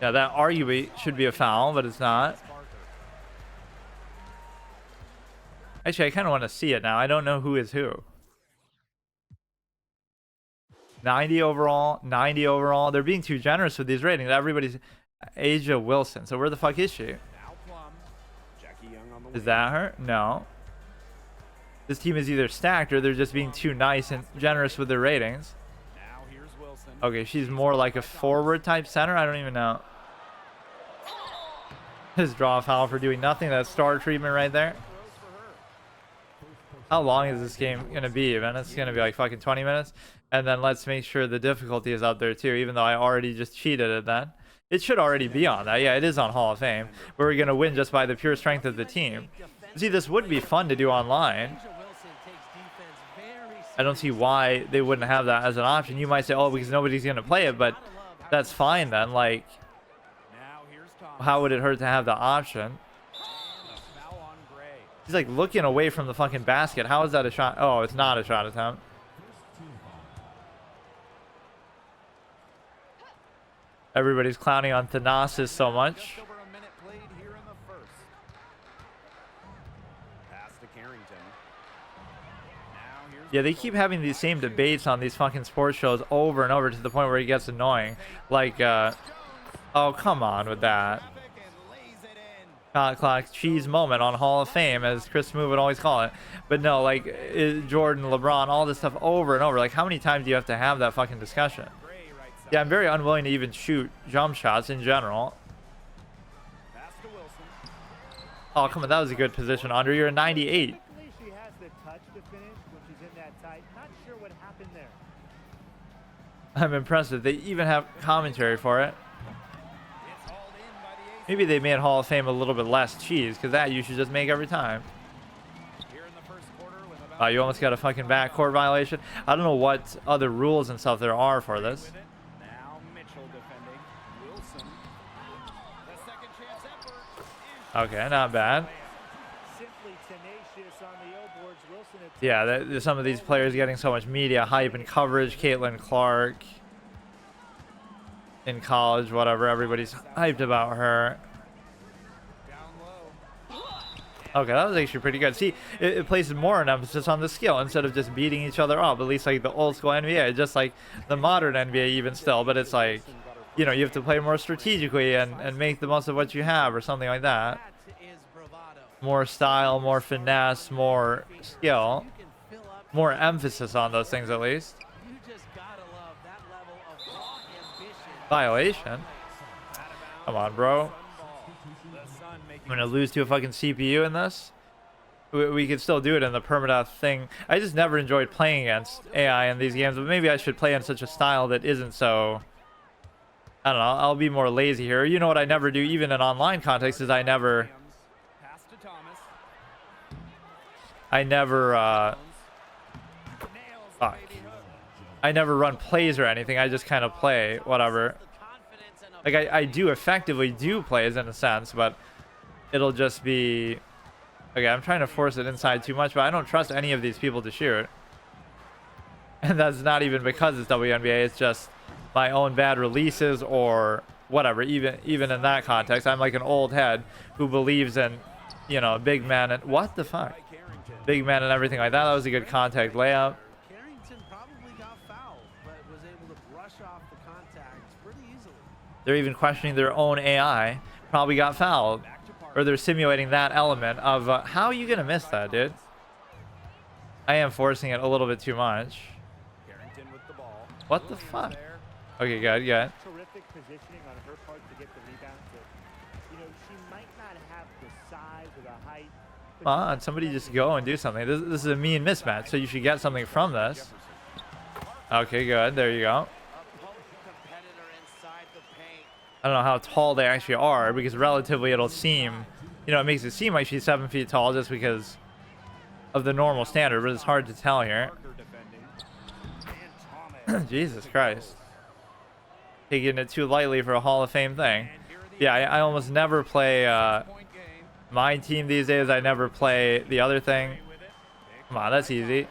Yeah, that arguably should be a foul, but it's not. Actually, I kind of want to see it now. I don't know who is who. 90 overall, 90 overall. They're being too generous with these ratings. Everybody's Asia Wilson. So where the fuck is she? Is that her? No. This team is either stacked or they're just being too nice and generous with their ratings. Now here's Wilson. Okay, she's more like a forward type center. I don't even know. Just draw a foul for doing nothing. That's star treatment right there. How long is this game going to be, man? It's going to be like fucking 20 minutes. And then let's make sure the difficulty is up there too, even though I already just cheated at that. It should already be on that. Yeah, it is on Hall of Fame. But we're going to win just by the pure strength of the team. See, this would be fun to do online. I don't see why they wouldn't have that as an option. You might say, oh, because nobody's going to play it, but that's fine then. Like, how would it hurt to have the option? He's like looking away from the fucking basket. How is that a shot? Oh, it's not a shot attempt. Everybody's clowning on Thanasis so much. Yeah, they keep having these same debates on these fucking sports shows over and over to the point where it gets annoying. Like, oh, come on with that. Shot clock cheese moment on Hall of Fame, as Chris Smoot would always call it. But no, like, Jordan, LeBron, all this stuff over and over. Like, how many times do you have to have that fucking discussion? Yeah, I'm very unwilling to even shoot jump shots in general. Oh, come on, that was a good position, Andre. You're a 98. I'm impressed that they even have commentary for it. Maybe they made Hall of Fame a little bit less cheese, because that you should just make every time. You almost got a fucking backcourt violation. I don't know what other rules and stuff there are for this. Okay, not bad. Yeah, some of these players getting so much media hype and coverage. Caitlin Clark in college, whatever. Everybody's hyped about her. Okay, that was actually pretty good. See, it places more an emphasis on the skill instead of just beating each other up. At least like the old school NBA, just like the modern NBA even still. But it's like, you know, you have to play more strategically and make the most of what you have or something like that. More style, more finesse, more skill. More emphasis on those things at least. Violation? Come on, bro. I'm going to lose to a fucking CPU in this? We could still do it in the permadeath thing. I just never enjoyed playing against AI in these games, but maybe I should play in such a style that isn't so... I don't know, I'll be more lazy here. You know what I never do, even in online context, is I never... Fuck. I never run plays or anything. I just kind of play, whatever. Like, I do effectively do plays in a sense, but it'll just be... Okay, I'm trying to force it inside too much, but I don't trust any of these people to shoot. And that's not even because it's WNBA. It's just my own bad releases or whatever. Even in that context, I'm like an old head who believes in, you know, big man and... What the fuck? Big man and everything like that. That was a good contact layup. They're even questioning their own AI. Probably got fouled. Or they're simulating that element of... how are you going to miss that, dude? I am forcing it a little bit too much. What the fuck? Okay, good. Terrific positioning on her part to get the rebound. You know, she might not have the size or the height. Come on, somebody just go and do something. This is a mean mismatch, so you should get something from this. Okay, good. There you go. I don't know how tall they actually are, because relatively it'll seem, you know, it makes it seem like she's 7 feet tall just because of the normal standard, but it's hard to tell here. Jesus Christ. Taking it too lightly for a Hall of Fame thing. Yeah, I almost never play my team these days. I never play the other thing. Come on, that's easy.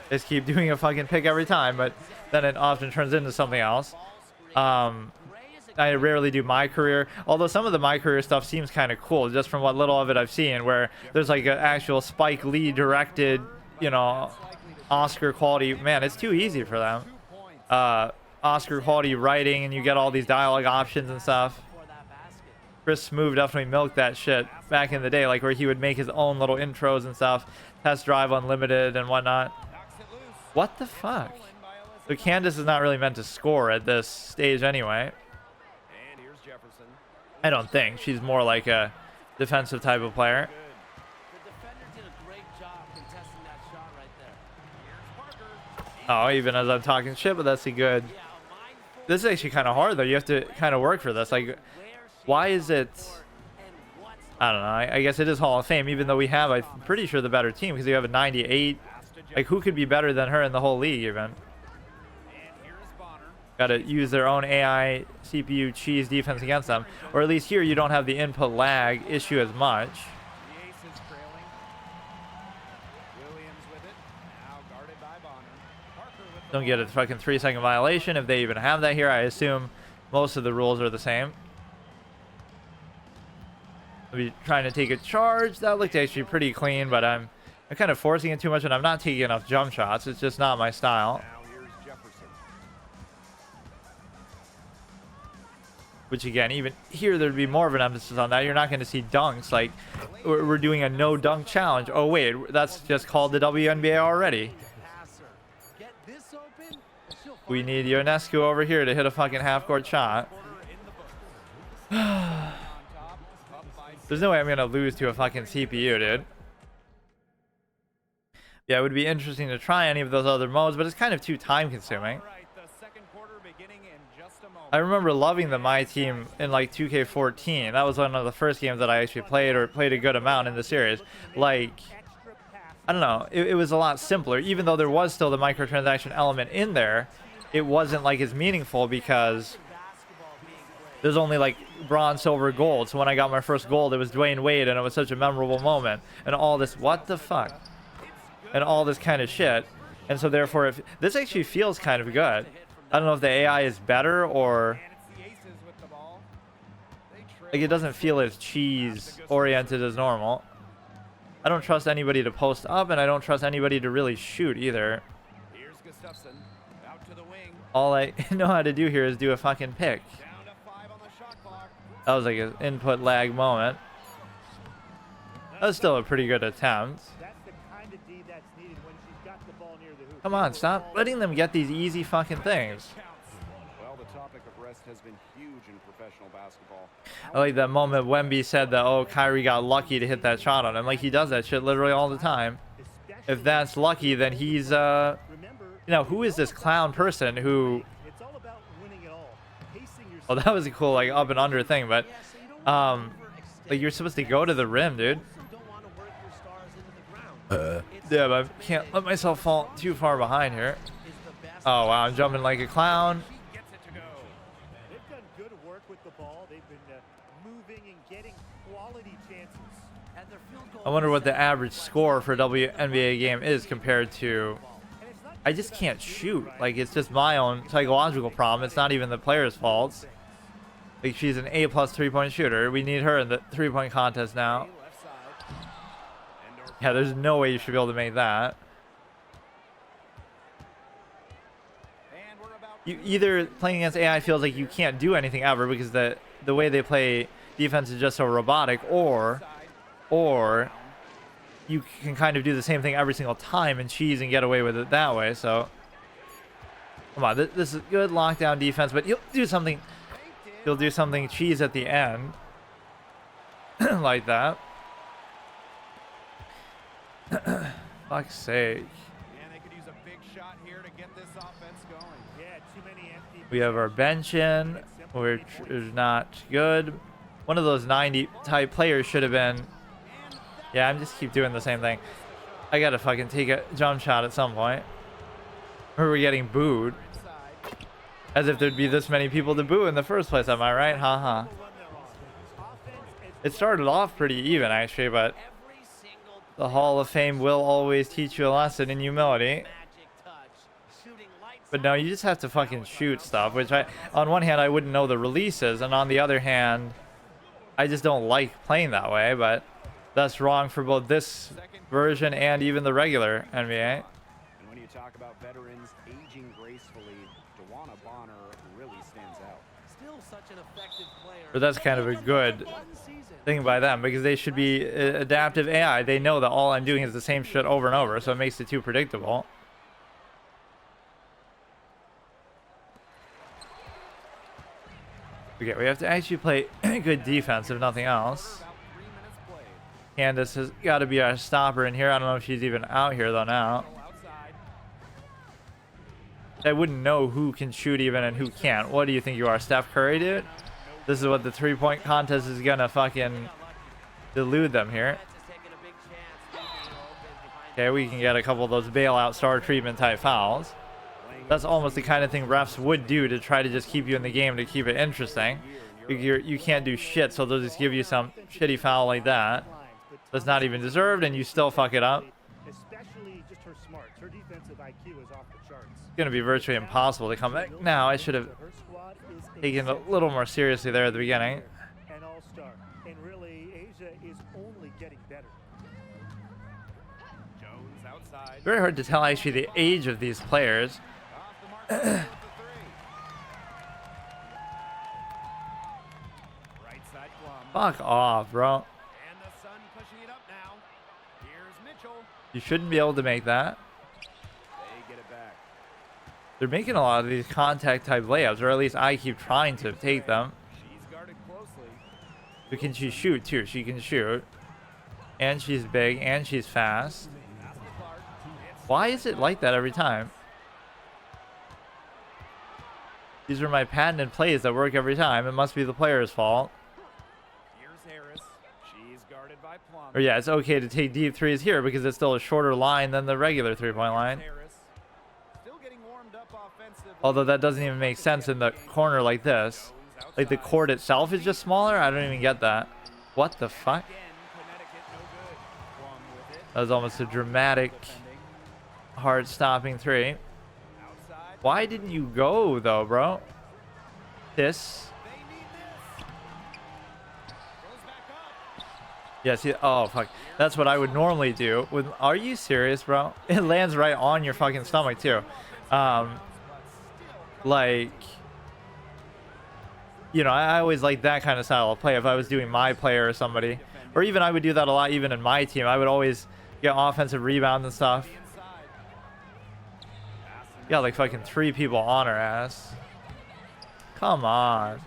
Just keep doing a fucking pick every time, but then it often turns into something else. I rarely do my career, although some of the my career stuff seems kind of cool, just from what little of it I've seen, where there's like an actual Spike Lee directed, you know, Oscar quality. Man, it's too easy for them. Oscar quality writing, and you get all these dialogue options and stuff. Chris Smoove definitely milked that shit back in the day, like where he would make his own little intros and stuff, test drive unlimited and whatnot. What the fuck? So Candace is not really meant to score at this stage anyway. I don't think. She's more like a defensive type of player. Oh, even as I'm talking shit, but that's a good... This is actually kind of hard, though. You have to kind of work for this. Like, why is it... I don't know. I guess it is Hall of Fame, even though we have, I'm pretty sure, the better team, because you have a 98. Like, who could be better than her in the whole league, even? Got to use their own AI CPU cheese defense against them. Or at least here, you don't have the input lag issue as much. Don't get a fucking 3-second violation if they even have that here. I assume most of the rules are the same. I'll be trying to take a charge. That looked actually pretty clean, but I'm kind of forcing it too much, and I'm not taking enough jump shots. It's just not my style. Which again, even here, there'd be more of an emphasis on that. You're not going to see dunks. Like, we're doing a no dunk challenge. Oh wait, that's just called the WNBA already. We need Ionescu over here to hit a fucking half-court shot. There's no way I'm going to lose to a fucking CPU, dude. Yeah, it would be interesting to try any of those other modes, but it's kind of too time-consuming. I remember loving the My Team in, like, 2K14. That was one of the first games that I actually played, or played a good amount in the series. Like... I don't know, it was a lot simpler. Even though there was still the microtransaction element in there, it wasn't like as meaningful because there's only like bronze, silver, gold. So when I got my first gold, it was Dwayne Wade, and it was such a memorable moment. And all this, what the fuck? And all this kind of shit. And so therefore, if this actually feels kind of good. I don't know if the AI is better or... Like, it doesn't feel as cheese-oriented as normal. I don't trust anybody to post up, and I don't trust anybody to really shoot either. All I know how to do here is do a fucking pick. That was like an input lag moment. That was still a pretty good attempt. Come on, stop letting them get these easy fucking things. Has been huge in professional basketball. I like that moment Wemby said that, oh, Kyrie got lucky to hit that shot on him. Like, he does that shit literally all the time. If that's lucky, then he's, you know, who is this clown person who... Oh, that was a cool, like, up and under thing, but, like, you're supposed to go to the rim, dude. Yeah, but I can't let myself fall too far behind here. Oh, wow, I'm jumping like a clown. I wonder what the average score for a WNBA game is compared to... I just can't shoot. Like, it's just my own psychological problem. It's not even the player's fault. Like, she's an A+ 3-point shooter. We need her in the 3-point contest now. Yeah, there's no way you should be able to make that. You either playing against AI feels like you can't do anything ever because the way they play defense is just so robotic, or you can kind of do the same thing every single time and cheese and get away with it that way. So come on, this is good lockdown defense, but you'll do something cheese at the end. Like that. Fuck's sake. We have our bench in, which is not good. One of those 90 type players should have been... Yeah, I'm just keep doing the same thing. I gotta fucking take a jump shot at some point. Or we're getting booed. As if there'd be this many people to boo in the first place, am I right? Haha. It started off pretty even, actually, but... The Hall of Fame will always teach you a lesson in humility. But no, you just have to fucking shoot stuff, which on one hand, I wouldn't know the releases, and on the other hand, I just don't like playing that way, but that's wrong for both this version and even the regular NBA. And when you talk about veterans aging gracefully, DeWanna Bonner really stands out. But that's kind of a good thing by them, because they should be adaptive AI. They know that all I'm doing is the same shit over and over, so it makes it too predictable. Okay, we have to actually play good defense, if nothing else. Candace has got to be our stopper in here. I don't know if she's even out here, though, now. I wouldn't know who can shoot even and who can't. What do you think you are, Steph Curry, dude? This is what the three-point contest is gonna fucking delude them here. Okay, we can get a couple of those bailout star treatment type fouls. That's almost the kind of thing refs would do to try to just keep you in the game, to keep it interesting. You can't do shit, so they'll just give you some shitty foul like that that's not even deserved, and you still fuck it up. Especially just her smarts. Her defensive IQ is off the charts. It's gonna be virtually impossible to come back. Now I should have taken it a little more seriously there at the beginning. An all-star, and really Asia is only getting better. Jones outside. Very hard to tell actually the age of these players. Off the mark with the three. Right side Plum. Fuck off, bro. And the Sun pushing it up now. Here's Mitchell. You shouldn't be able to make that. They get it back. They're making a lot of these contact type layups, or at least I keep trying to take them. She's guarded closely. But can she shoot too? She can shoot. And she's big, and she's fast. Pass to Clark. It's Why is it like that every time? These are my patented plays that work every time. It must be the player's fault. Here's Harris. She's guarded by Plum. Or yeah, it's okay to take deep threes here because it's still a shorter line than the regular three-point line. Harris. Still getting warmed up offensively. Although that doesn't even make sense in the corner like this. Like the court itself is just smaller? I don't even get that. What the fuck? Again, Connecticut no good. Plum with it. That was almost a dramatic, Defending. hard stopping three. Outside. Why didn't you go though, bro? This. They need this. Goes back up. Yeah, see, oh fuck. That's what I would normally do. Are you serious, bro? It lands right on your fucking stomach too. Like, you know, I always like that kind of style of play. If I was doing my player or somebody, or even I would do that a lot even in my team. I would always get offensive rebounds and stuff. Yeah, like fucking 3 people on her ass. Come on.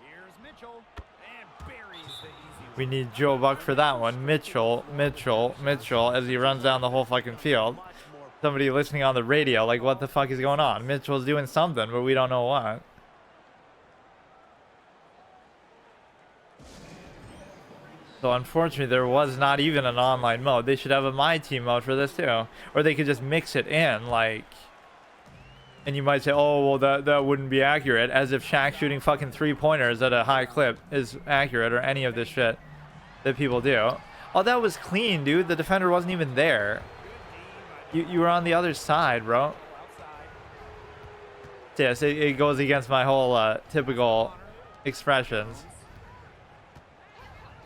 Here's Mitchell and buries the easy one. We need Joe Buck for that one. Mitchell, as he runs down the whole fucking field. Somebody listening on the radio, like, what the fuck is going on? Mitchell's doing something, but we don't know what. So unfortunately, there was not even an online mode. They should have a My Team mode for this too. Or they could just mix it in, like... And you might say, oh, well, that wouldn't be accurate. As if Shaq shooting fucking 3-pointers at a high clip is accurate, or any of this shit that people do. Oh, that was clean, dude. The defender wasn't even there. You were on the other side, bro. Yes, it goes against my whole typical expressions.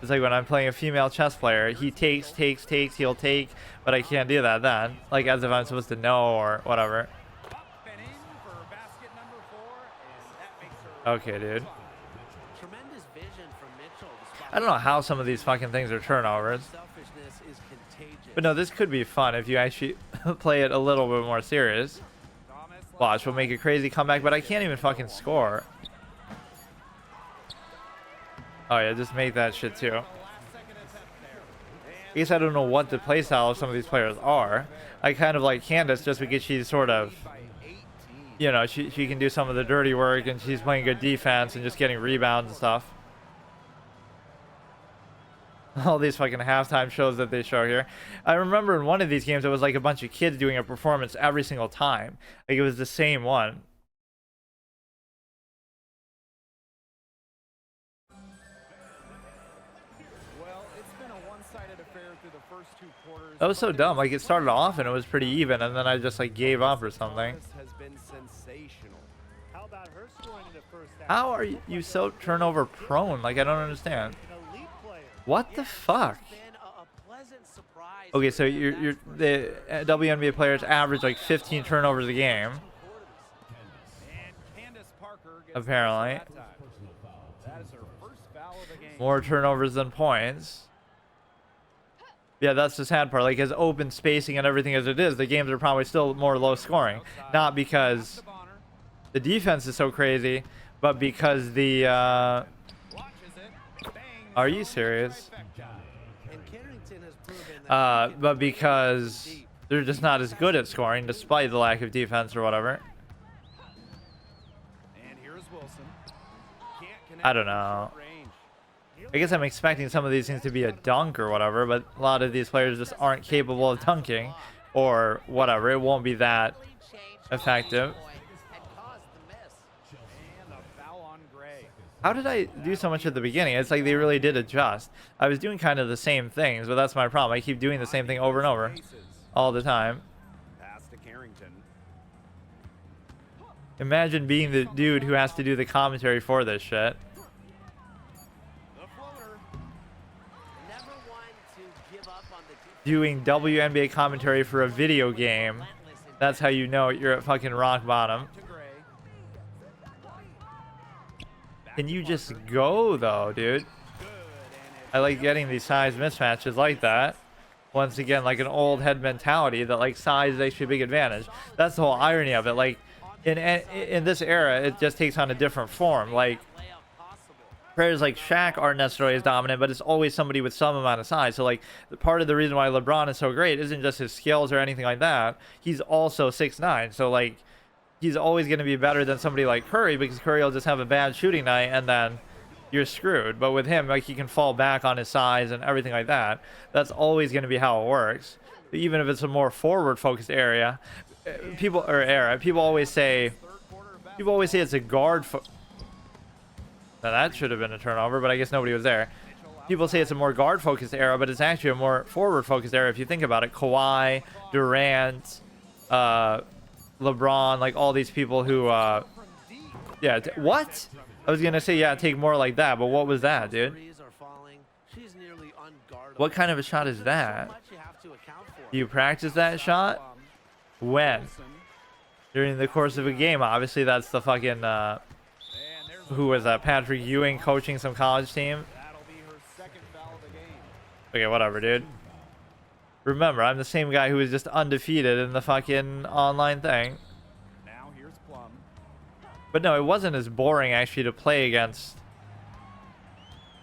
It's like when I'm playing a female chess player. He takes, he'll take, but I can't do that then. Like as if I'm supposed to know or whatever. Up and in for basket number 4, and that makes her Okay, dude. Tremendous vision from Mitchell. I don't know how some of these fucking things are turnovers. Selfishness is contagious. But no, this could be fun if you actually play it a little bit more serious. Thomas. Watch, we'll make a crazy comeback, but I can't even fucking score. Oh yeah, just make that shit too. Last second attempt there. I guess I don't know what the playstyle of some of these players are. I kind of like Candace just because she's sort of, By 18. you know, she can do some of the dirty work and she's playing good defense and just getting rebounds and stuff. All these fucking halftime shows that they show here. I remember in one of these games it was like a bunch of kids doing a performance every single time. Like it was the same one. Well, it's been a one-sided affair through the first 2 quarters. That was so dumb. Like it started off and it was pretty even and then I just like gave up or something. Thomas has been sensational. How about her scoring in the first half? How are you so turnover prone? Like I don't understand. An elite player. What the fuck? Been a pleasant surprise. Okay, so you're the WNBA players average like 15 turnovers a game. apparently. That is her first foul of the game. More turnovers than points. Yeah, that's the sad part. Like, as open spacing and everything as it is, the games are probably still more low scoring. Not because the defense is so crazy, but because the Watches it. Bang. are you serious? And Carrington has proven that he can But go because deep. they're just not as good at scoring despite the lack of defense or whatever. And here's Wilson. Can't connect I don't from know. short range. I guess I'm expecting some of these things to be a dunk or whatever, but a lot of these players just aren't capable of dunking or whatever. It won't be that effective. And the foul on Gray. How did I do so much at the beginning? It's like they really did adjust. I was doing kind of the same things, but that's my problem. I keep doing the same thing over and over all the time. Pass to Carrington. Imagine being the dude who has to do the commentary for this shit. The floater. Never one to give up on the defense. Doing WNBA commentary for a video game. Relentless in That's how you know you're at fucking rock bottom. To Gray. Can you just go though, dude? Good. And I like getting these size mismatches like that. Once again, like an old head mentality that like size is actually a big advantage. That's the whole irony of it. Like in this era, it just takes on a different form. Like layup possible. players like Shaq aren't necessarily as dominant, but it's always somebody with some amount of size. So like part of the reason why LeBron is so great isn't just his skills or anything like that. He's also 6'9". So like he's always going to be better than somebody like Curry because Curry will just have a bad shooting night and then you're screwed. But with him, like he can fall back on his size and everything like that. That's always going to be how it works. Even if it's a more forward-focused area, people always say it's a guard. Now that should have been a turnover, but I guess nobody was there. People say it's a more guard-focused era, but it's actually a more forward-focused era if you think about it. Kawhi, Durant, LeBron, like all these people who, yeah, what? I was gonna say, yeah, take more like that, but what was that, dude? Threes are falling. She's nearly unguardable. What kind of a shot is So that? much you have to account for. Do you practice that shot? When? During the course of a game. Obviously, that's the fucking, who was that? Patrick Ewing coaching some college team? That'll be her second foul of the game. Okay, whatever, dude. Remember, I'm the same guy who was just undefeated in the fucking online thing. Now here's Plum. But no, it wasn't as boring actually to play against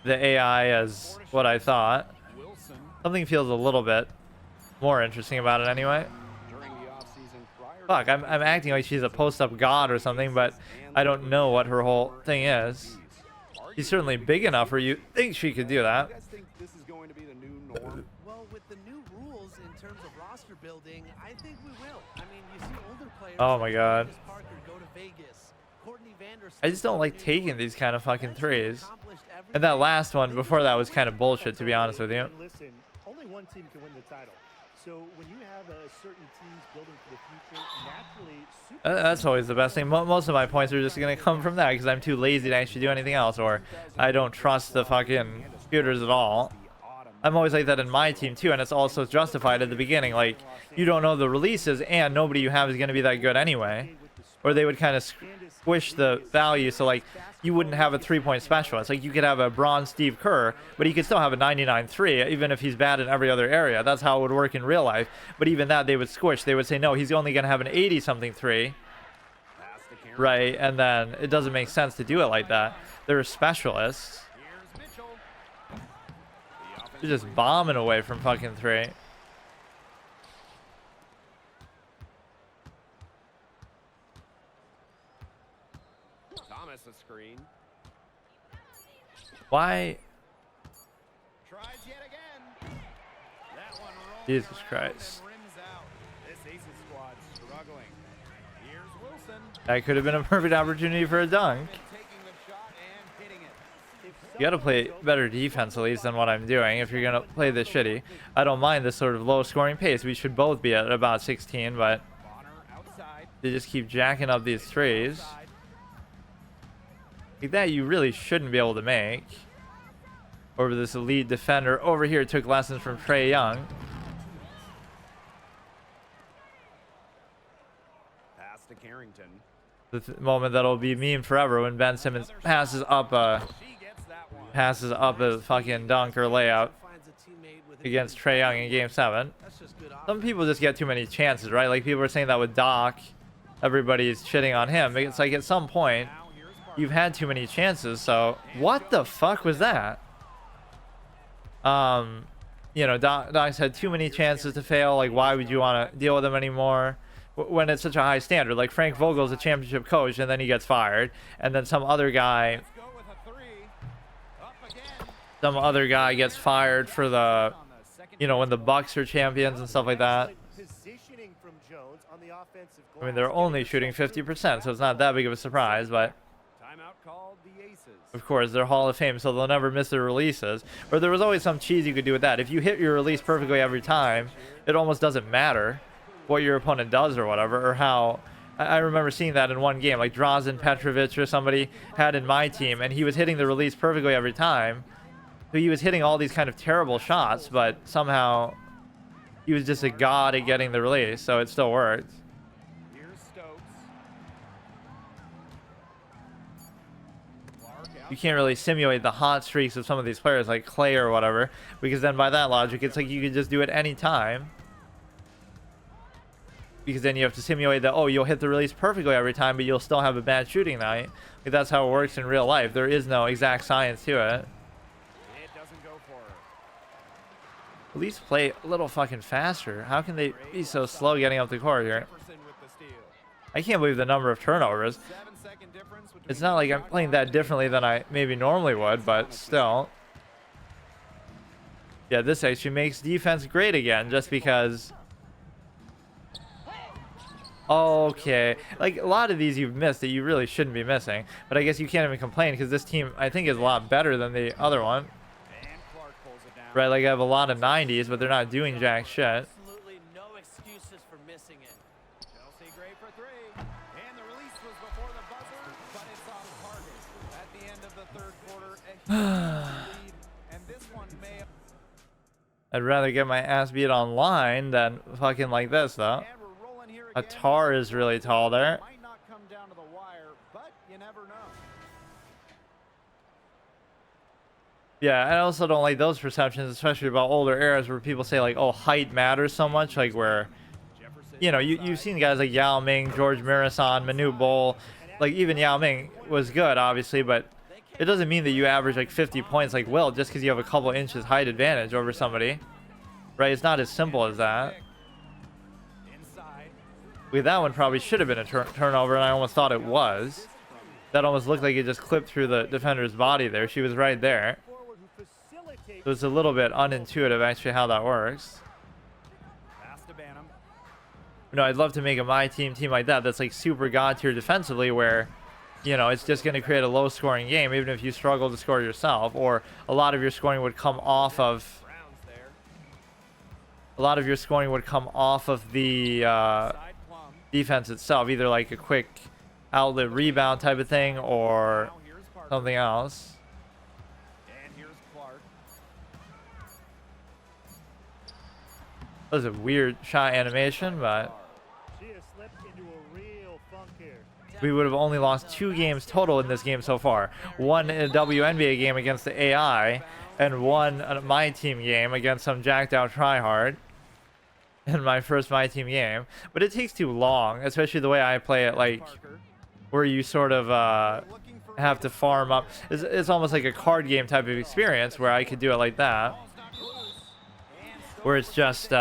the AI as what I thought. Wilson Something feels a little bit more interesting about it anyway. during the offseason prior Fuck, I'm acting like she's a post-up god or something, but I don't know what her whole thing is. She's certainly big enough where you think she could do that. You guys think this is going to be the new norm? Well, with the new rules in terms of roster building, I think we will. I mean, you see older players. Oh my God. Marcus Parker go to Vegas. Courtney Vanderson I just don't go like to New taking York. these kind of fucking threes. Accomplished And that everything. last one before that was kind of bullshit, to be honest with you. And listen, only one team can win the title. So when you have certain teams building for the future, naturally, That's always the best thing. Most of my points are just going to come from that because I'm too lazy to actually do anything else, or I don't trust the fucking computers at all. I'm always like that in my team too, and it's also justified at the beginning. Like, you don't know the releases, and nobody you have is going to be that good anyway. Or they would kind of squish the value, so like you wouldn't have a three-point specialist. Like you could have a bronze Steve Kerr, but he could still have a 99-3, even if he's bad in every other area. That's how it would work in real life. But even that, they would squish. They would say, no, he's only going to have an 80-something 3, Pass to Carrington. right? And then it doesn't make sense to do it like that. They're specialists. Here's Mitchell. The offensive They're just bombing away from fucking 3. Thomas a screen. Why? Tries yet again. That one rolls Jesus around Christ. and rims out. This Aces squad struggling. Here's Wilson. That could have been a perfect opportunity for a dunk. Been taking the shot and hitting it. You gotta play better defense at least than what I'm doing if you're gonna play this shitty. I don't mind this sort of low scoring pace. We should both be at about 16, but Bonner outside. they just keep jacking up these threes. Side. Like that you really shouldn't be able to make. Over this elite defender over here took lessons from Trae Young. Pass to Carrington. The moment that'll be meme forever when Ben Simmons passes up a fucking dunk or layup against Trae Young in Game 7. Some people just get too many chances, right? Like people were saying that with Doc. Everybody's shitting on him. It's like at some point, you've had too many chances. So what the fuck was that? You know, Doc's had too many chances to fail. Like, why would you want to deal with him anymore when it's such a high standard? Like Frank Vogel's a championship coach, and then he gets fired, and then some other guy gets fired for the, you know, when the Bucks are champions and stuff like that. I mean, they're only shooting 50%, so it's not that big of a surprise, but of course, they're Hall of Fame, so they'll never miss their releases. Or there was always some cheese you could do with that. If you hit your release perfectly every time, it almost doesn't matter what your opponent does or whatever, or how. I remember seeing that in one game, like Drazen Petrovic or somebody had in my team, and he was hitting the release perfectly every time. So he was hitting all these kind of terrible shots, but somehow he was just a god at getting the release, so it still worked. You can't really simulate the hot streaks of some of these players like Clay or whatever, because then by that logic, it's like you could just do it any time. Because then you have to simulate that, oh, you'll hit the release perfectly every time, but you'll still have a bad shooting night. Like, that's how it works in real life. There is no exact science to it. At least play a little fucking faster. How can they be so slow getting up the court here? I can't believe the number of turnovers. It's not like I'm playing that differently than I maybe normally would, but still. Yeah, this actually makes defense great again, just because. Okay, like a lot of these you've missed that you really shouldn't be missing, but I guess you can't even complain because this team I think is a lot better than the other one. Right, like I have a lot of 90s, but they're not doing jack shit. Absolutely no excuses for missing it. Chelsea great for three. And the release was before the buzzer, but it's on target. At the end of the third quarter, a huge lead, and this one may. I'd rather get my ass beat online than fucking like this, though. A tar is really tall there. Might not come down to the wire, but you never know. Yeah, I also don't like those perceptions, especially about older eras where people say like, oh, height matters so much, like where, you know, you've seen guys like Yao Ming, George Mirasan, Manute Bol, like even Yao Ming was good, obviously, but it doesn't mean that you average like 50 points like Will just because you have a couple inches height advantage over somebody, right? It's not as simple as that. With that one probably should have been a turnover, and I almost thought it was. That almost looked like it just clipped through the defender's body there. She was right there. So it's a little bit unintuitive actually how that works. No, I'd love to make a my team like that that's like super god tier defensively, where, you know, it's just going to create a low scoring game even if you struggle to score yourself, or a lot of your scoring would come off of the defense itself, either like a quick outlet rebound type of thing or something else. That was a weird shot animation, but we would have only lost 2 games total in this game so far. One in a WNBA game against the AI, and one in my team game against some jacked out tryhard in my first my team game. But it takes too long, especially the way I play it, like where you sort of have to farm up. It's almost like a card game type of experience where I could do it like that, where it's just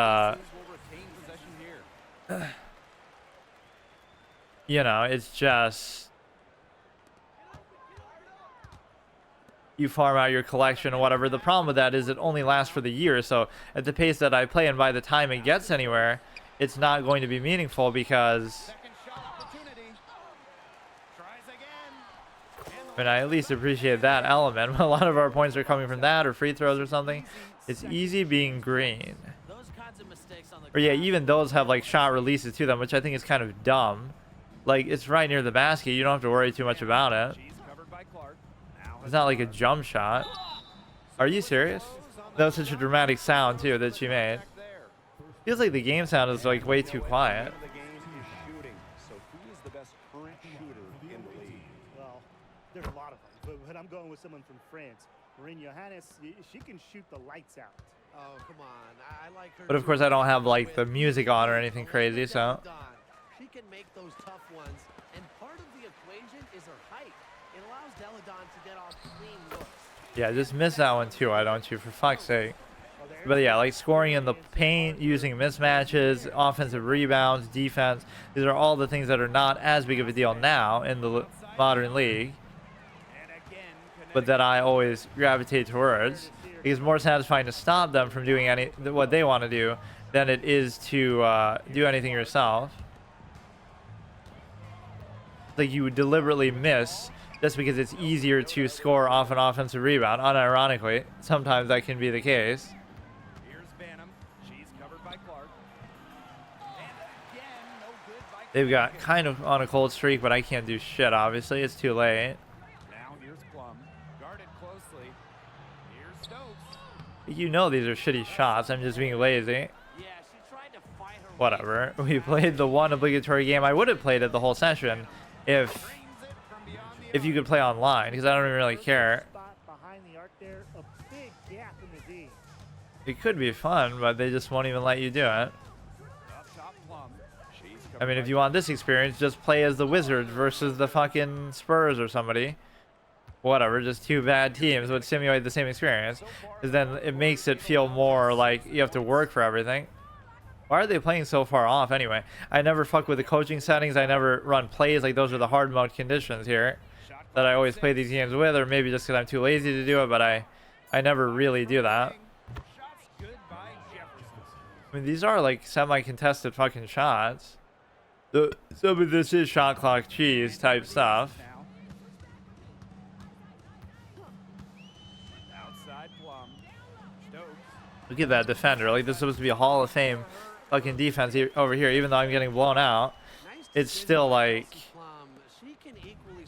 you know, it's just you farm out your collection or whatever. The problem with that is it only lasts for the year, so at the pace that I play, and by the time it gets anywhere, it's not going to be meaningful, because I mean, I at least appreciate that element. A lot of our points are coming from that or free throws or something. It's easy being green. Or yeah, even those have like shot releases to them, which I think is kind of dumb. Like, it's right near the basket. You don't have to worry too much about it. It's not like a jump shot. Are you serious? That was such a dramatic sound too that she made. Feels like the game sound is like way too quiet. best current shooter in the league? Well, there's a lot of them, but I'm going with someone from France. Marine Johannes, she can shoot the lights out. Oh, come on. I like her. But of course, I don't have like the music on or anything crazy, so. She can make those tough ones, and part of the equation is her height. It allows Deladon to get off clean looks. Yeah, just miss that one too, why don't you, for fuck's sake. But yeah, like scoring in the paint, using mismatches, offensive rebounds, defense. These are all the things that are not as big of a deal now in the modern league, but that I always gravitate towards. It's more satisfying to stop them from doing what they want to do than it is to do anything yourself. Like you would deliberately miss just because it's easier to score off an offensive rebound. Unironically, sometimes that can be the case. Here's Banham. She's covered by Clark. And again, no good by They've got kind of on a cold streak, but I can't do shit, obviously. It's too late. Now here's Plum. Guarded closely. Here's Stokes. You know these are shitty shots. I'm just being lazy. Yeah, she tried to fight her. Whatever. We played the one obligatory game. I would have played it the whole session if you could play online, because I don't even really care. Spot behind the arc there, a big gap in the D. It could be fun, but they just won't even let you do it. Up top, Plum. She's I mean, if you want this experience, just play as the Wizards versus the fucking Spurs or somebody. Whatever, just two bad teams would simulate the same experience, because then it makes it feel more like you have to work for everything. Why are they playing so far off anyway? I never fuck with the coaching settings. I never run plays. Like, those are the hard mode conditions here that I always play these games with, or maybe just because I'm too lazy to do it, but I never really do that. shots good by Jefferson. I mean, these are like semi-contested fucking shots. Some of this is shot clock cheese type stuff. Now. Outside Plum. Stokes. Look at that defender. Like, this is supposed to be a Hall of Fame fucking defense here, over here. Even though I'm getting blown out, it's still like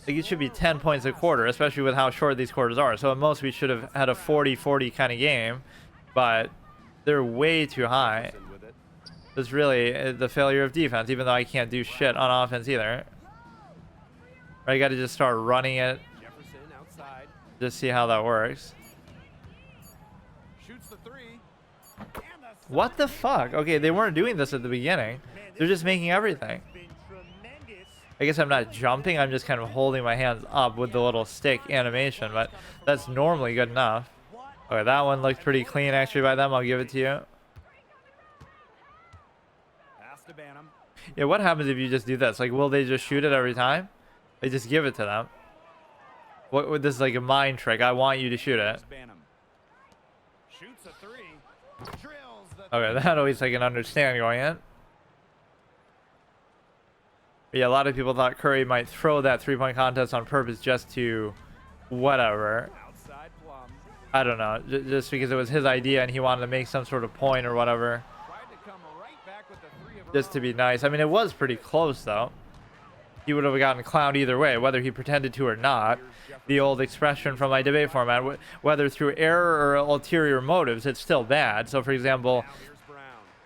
it should be 10 points a quarter, especially with how short these quarters are. So at most we should have had a 40-40 kind of game, but they're way too high. It's really the failure of defense, even though I can't do shit on offense either. I got to just start running it, Jefferson outside. just see how that works. Shoots the three. And the What the fuck? Okay, they weren't doing this at the beginning. They're just making everything. Been tremendous. I guess I'm not jumping, I'm just kind of holding my hands up with the little stick animation, but that's normally good enough. Okay, that one looked pretty clean actually by them, I'll give it to you. pass to Banham. Yeah, what happens if you just do this? Like, will they just shoot it every time? They just give it to them. What would this is like a mind trick? I want you to shoot it. Here's Banham. Shoots a three. Drills the Okay, that at least I can understand going in. But yeah, a lot of people thought Curry might throw that three-point contest on purpose just to whatever. outside Plum. I don't know, just because it was his idea and he wanted to make some sort of point or whatever, Tried to come right back with the three of her just to own. be nice. I mean, it was pretty close though. He would have gotten clowned either way, whether he pretended to or not. The old expression from my debate format, whether through error or ulterior motives, it's still bad. So for example, Now here's Brown.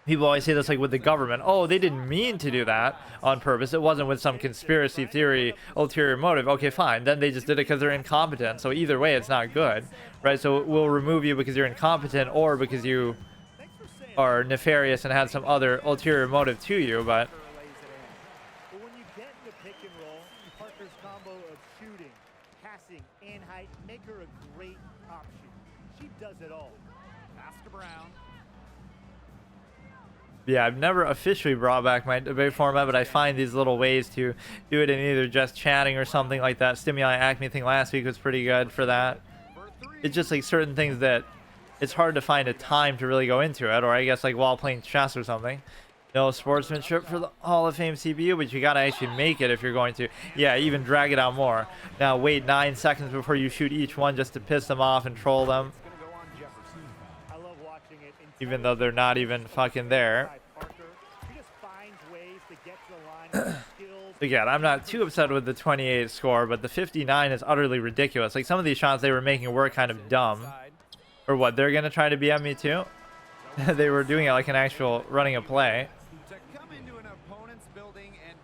people always say this like with the government. Oh, they didn't mean to do that on purpose. It wasn't with some conspiracy theory, ulterior motive. Okay, fine. Then they just did it because they're incompetent. So either way, it's not good, right? So we'll remove you because you're incompetent or because you Thanks for saying are nefarious and had some other ulterior motive to you. But Parker lays it in. But when you get in the pick and roll, Parker's combo of shooting, passing, and height make her a great option. She does it all. Pass to Brown. yeah, I've never officially brought back my debate format, but I find these little ways to do it in either just chatting or something like that. Stimuli Acme thing last week was pretty good for that. For three. It's just like certain things that it's hard to find a time to really go into it, or I guess like while playing chess or something. No sportsmanship for the Hall of Fame CPU, but you gotta actually make it if you're going to. Yeah, even drag it out more. Now wait 9 seconds before you shoot each one just to piss them off and troll them, It's gonna go on Jefferson. I love watching it. even though they're not even fucking there. By Parker. He just finds ways to get to the line with skills. Again, I'm not too upset with the 28 score, but the 59 is utterly ridiculous. Like some of these shots they were making were kind of dumb. Inside. Or what, they're gonna try to BM me too? They were doing it like an actual running a play. To come into an opponent's building and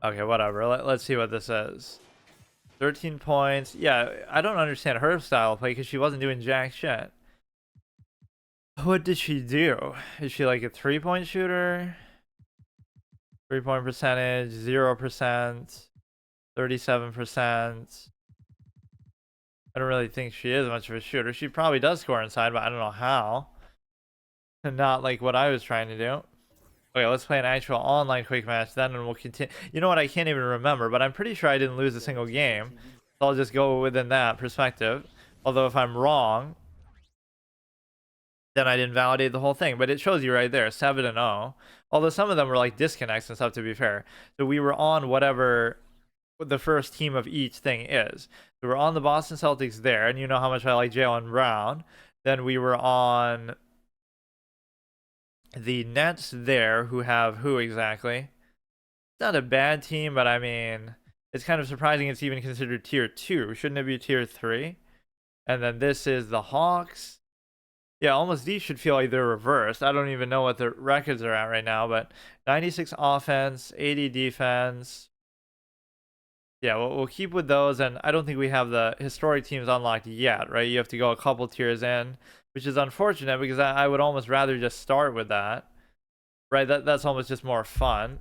Okay, whatever. Let's see what this is. 13 points. Yeah, I don't understand her style of play because she wasn't doing jack shit. What did she do? Is she like a 3-point shooter? 3-point percentage, 0%, 37%. I don't really think she is much of a shooter. She probably does score inside, but I don't know how. And not like what I was trying to do. Okay, let's play an actual online quick match then, and we'll continue. You know what? I can't even remember, but I'm pretty sure I didn't lose a single game. So I'll just go within that perspective. Although if I'm wrong, then I didn't validate the whole thing. But it shows you right there, 7-0. Although some of them were like disconnects and stuff, to be fair. So we were on whatever the first team of each thing is. So we're on the Boston Celtics there, and you know how much I like Jaylen Brown. Then we were on the Nets there, who have who exactly? It's not a bad team, but I mean, it's kind of surprising it's even considered tier 2. Shouldn't it be tier 3? And then this is the Hawks. Yeah, almost these should feel like they're reversed. I don't even know what the records are at right now, but 96 offense, 80 defense. Yeah, we'll keep with those, and I don't think we have the historic teams unlocked yet, right? You have to go a couple tiers in, which is unfortunate because I would almost rather just start with that, right? That's almost just more fun.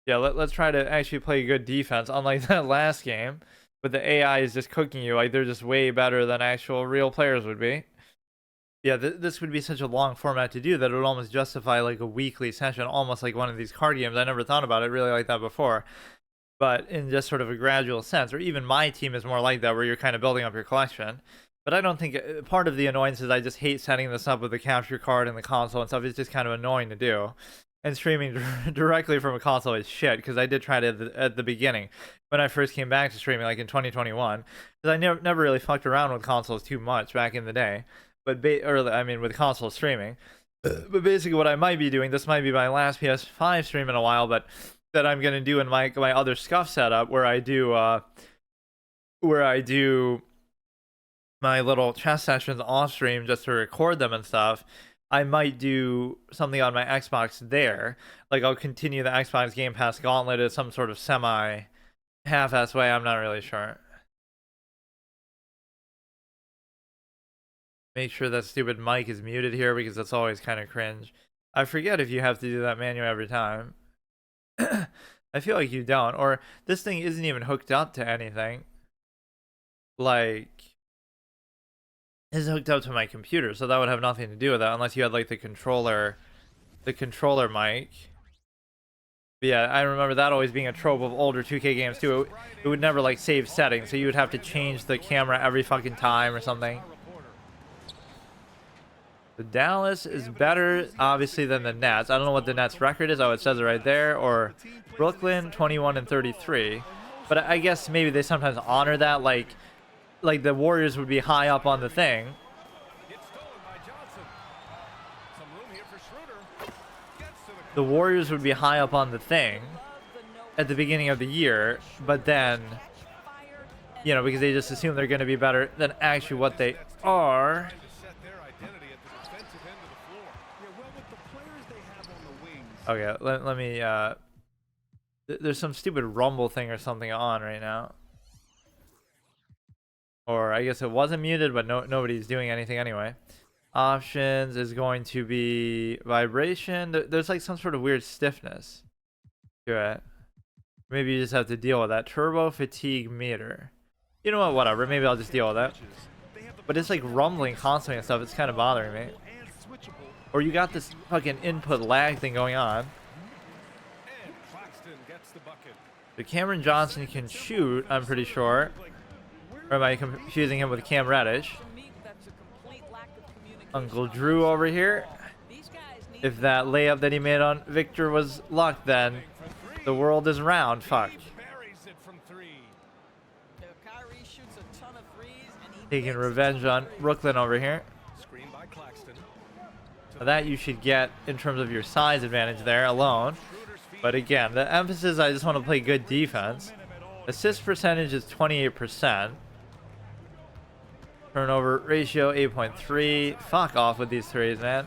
Yeah, let's try to actually play good defense, unlike that last game, but the AI is just cooking you. Like, they're just way better than actual real players would be. Yeah, this would be such a long format to do that it would almost justify like a weekly session, almost like one of these card games. I never thought about it really like that before, but in just sort of a gradual sense. Or even my team is more like that, where you're kind of building up your collection. But I don't think part of the annoyance is I just hate setting this up with the capture card and the console and stuff. It's just kind of annoying to do. And streaming directly from a console is shit, because I did try it at the beginning when I first came back to streaming, like in 2021, because I never really fucked around with consoles too much back in the day. But I mean, with console streaming. But basically, what I might be doing, this might be my last PS5 stream in a while, but that I'm gonna do in my other Scuff setup, where I do my little chess sessions off stream just to record them and stuff. I might do something on my Xbox there. Like, I'll continue the Xbox Game Pass Gauntlet as some sort of semi half-ass way. I'm not really sure. Make sure that stupid mic is muted here, because that's always kind of cringe. I forget if you have to do that manually every time. I feel like you don't. Or this thing isn't even hooked up to anything. Like, is hooked up to my computer, so that would have nothing to do with that, unless you had like the controller mic. But yeah, I remember that always being a trope of older 2K games too. It would never like save settings, so you would have to change the camera every fucking time or something. The Dallas is better, obviously, than the Nets. I don't know what the Nets record is. Oh, it says it right there. Or Brooklyn, 21-33. But I guess maybe they sometimes honor that, like the Warriors would be high up on the thing. The Warriors would be high up on the thing at the beginning of the year, but then, you know, because they just assume they're going to be better than actually what they are. Okay, let me, there's some stupid rumble thing or something on right now. Or I guess it wasn't muted, but nobody's doing anything anyway. Options is going to be vibration. There's like some sort of weird stiffness to it. Maybe you just have to deal with that. Turbo fatigue meter. You know what, whatever. Maybe I'll just deal with that. But it's like rumbling constantly and stuff. It's kind of bothering me. Or you got this fucking input lag thing going on. The Cameron Johnson can shoot, I'm pretty sure. Or am I confusing him with Cam Reddish? Uncle Drew over here. If that layup that he made on Victor was luck, then the world is round. Fuck. Taking revenge on Brooklyn over here. That you should get in terms of your size advantage there alone. But again, the emphasis, I just want to play good defense. Assist percentage is 28%. Turnover ratio 8.3. Fuck off with these threes, man.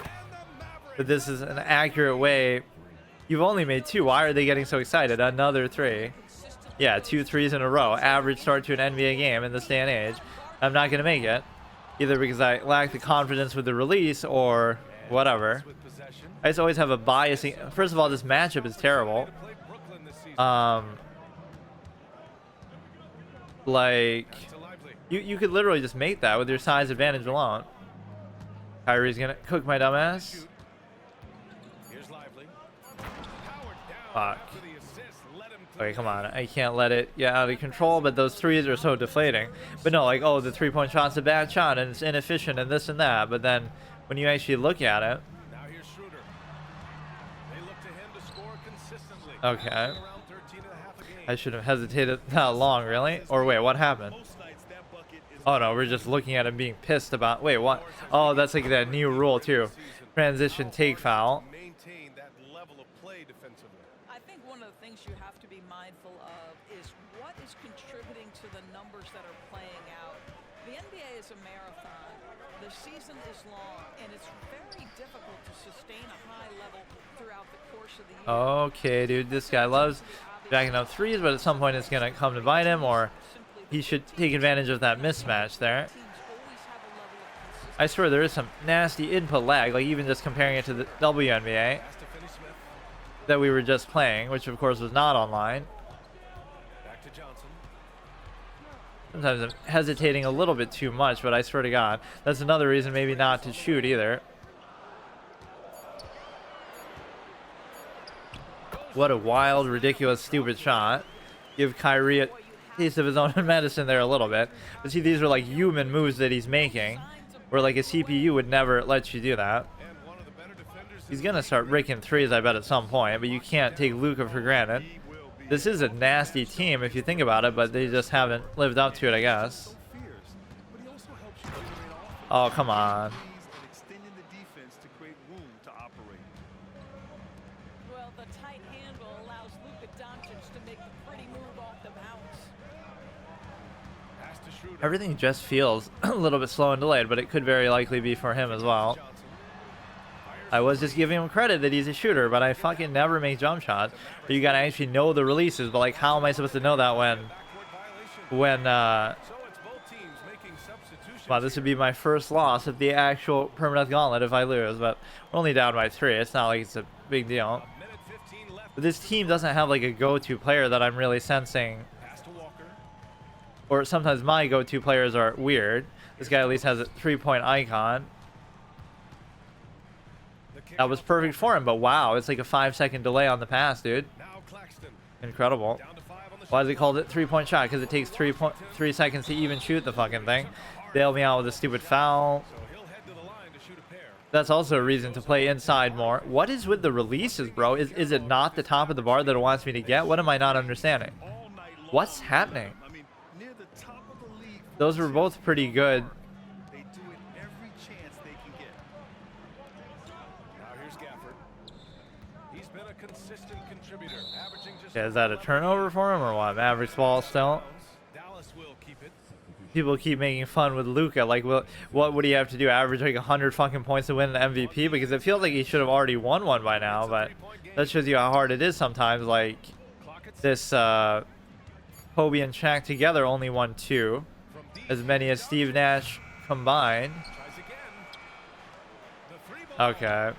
But this is an accurate way. You've only made 2. Why are they getting so excited? Another 3. Yeah, 2 threes in a row. Average start to an NBA game in this day and age. I'm not going to make it. Either because I lack the confidence with the release or whatever. I just always have a bias. First of all, this matchup is terrible. Like, you could literally just make that with your size advantage alone. Kyrie's going to cook my dumbass. Fuck. Okay, come on. I can't let it get out of control, but those threes are so deflating. But no, like, oh, the three-point shot's a bad shot, and it's inefficient, and this and that. But then, when you actually look at it... Okay. I should have hesitated that long, really? Or wait, what happened? Oh, no, we're just looking at him being pissed about... Wait, what? Oh, that's like that new rule, too. Transition take foul. You have to be mindful of is what is contributing to the numbers that are playing out. The NBA is a marathon. The season is long, and it's very difficult to sustain a high level throughout the course of the year. Okay, dude, this guy loves backing up threes, but at some point it's going to come to bite him, or he should take advantage of that mismatch there. I swear there is some nasty input lag, like even just comparing it to the WNBA that we were just playing, which of course was not online. Sometimes I'm hesitating a little bit too much, but I swear to God, that's another reason maybe not to shoot either. What a wild, ridiculous, stupid shot. Give Kyrie a taste of his own medicine there a little bit. But see, these are like human moves that he's making, where like a CPU would never let you do that. He's going to start raking threes, I bet, at some point, but you can't take Luka for granted. This is a nasty team if you think about it, but they just haven't lived up to it, I guess. Oh, come on. Well, the tight handle allows Luka Doncic to make the pretty move off the bounce. Everything just feels a little bit slow and delayed, but it could very likely be for him as well. I was just giving him credit that he's a shooter, but I fucking never make jump shots. But you gotta actually know the releases. But like, how am I supposed to know that when wow, this would be my first loss of the actual permanent gauntlet if I lose. But we're only down by 3. It's not like it's a big deal. But this team doesn't have like a go-to player that I'm really sensing. Or sometimes my go-to players are weird. This guy at least has a 3-point icon. That was perfect for him, but wow, it's like a 5-second delay on the pass, dude. Incredible. Why is it called it 3-point shot? Because it takes 3 seconds to even shoot the fucking thing. Bail me out with a stupid foul. That's also a reason to play inside more. What is with the releases, bro? Is it not the top of the bar that it wants me to get? What am I not understanding? What's happening? Those were both pretty good. Yeah, is that a turnover for him or what? Mavericks ball still. People keep making fun with Luka. Like, what would he have to do? Average like 100 fucking points to win an MVP? Because it feels like he should have already won one by now. But that shows you how hard it is sometimes. Like, this Kobe and Shaq together only won 2. As many as Steve Nash combined. Okay.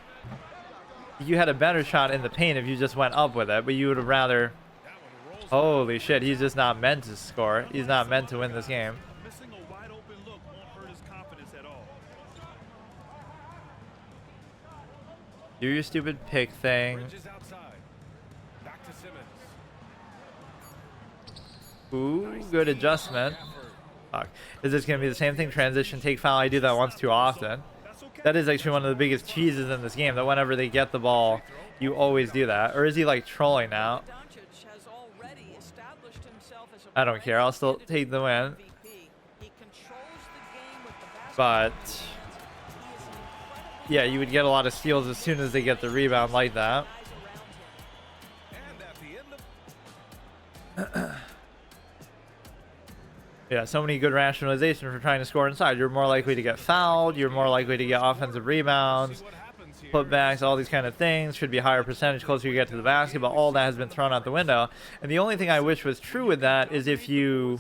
You had a better shot in the paint if you just went up with it, but you would have rather... Holy shit, he's just not meant to score. He's not meant to win this game. Do your stupid pick thing. Ooh, good adjustment. Fuck. Is this going to be the same thing? Transition, take foul. I do that once too often. That is actually one of the biggest cheeses in this game, that whenever they get the ball, you always do that. Or is he like trolling now? I don't care. I'll still take the win. But yeah, you would get a lot of steals as soon as they get the rebound like that. Yeah, so many good rationalizations for trying to score inside. You're more likely to get fouled. You're more likely to get offensive rebounds. putbacks, all these kind of things. Should be higher percentage closer you get to the basket, but all that has been thrown out the window. And the only thing I wish was true with that is if you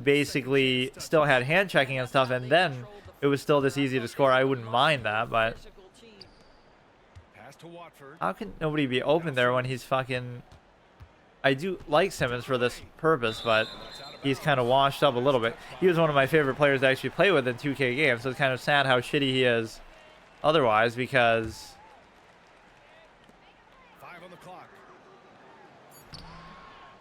basically still had hand checking and stuff, and then it was still this easy to score, I wouldn't mind that. But how can nobody be open there when he's fucking... I do like Simmons for this purpose, but he's kind of washed up a little bit. He was one of my favorite players to actually play with in 2K games, so it's kind of sad how shitty he is otherwise, because 5 on the clock.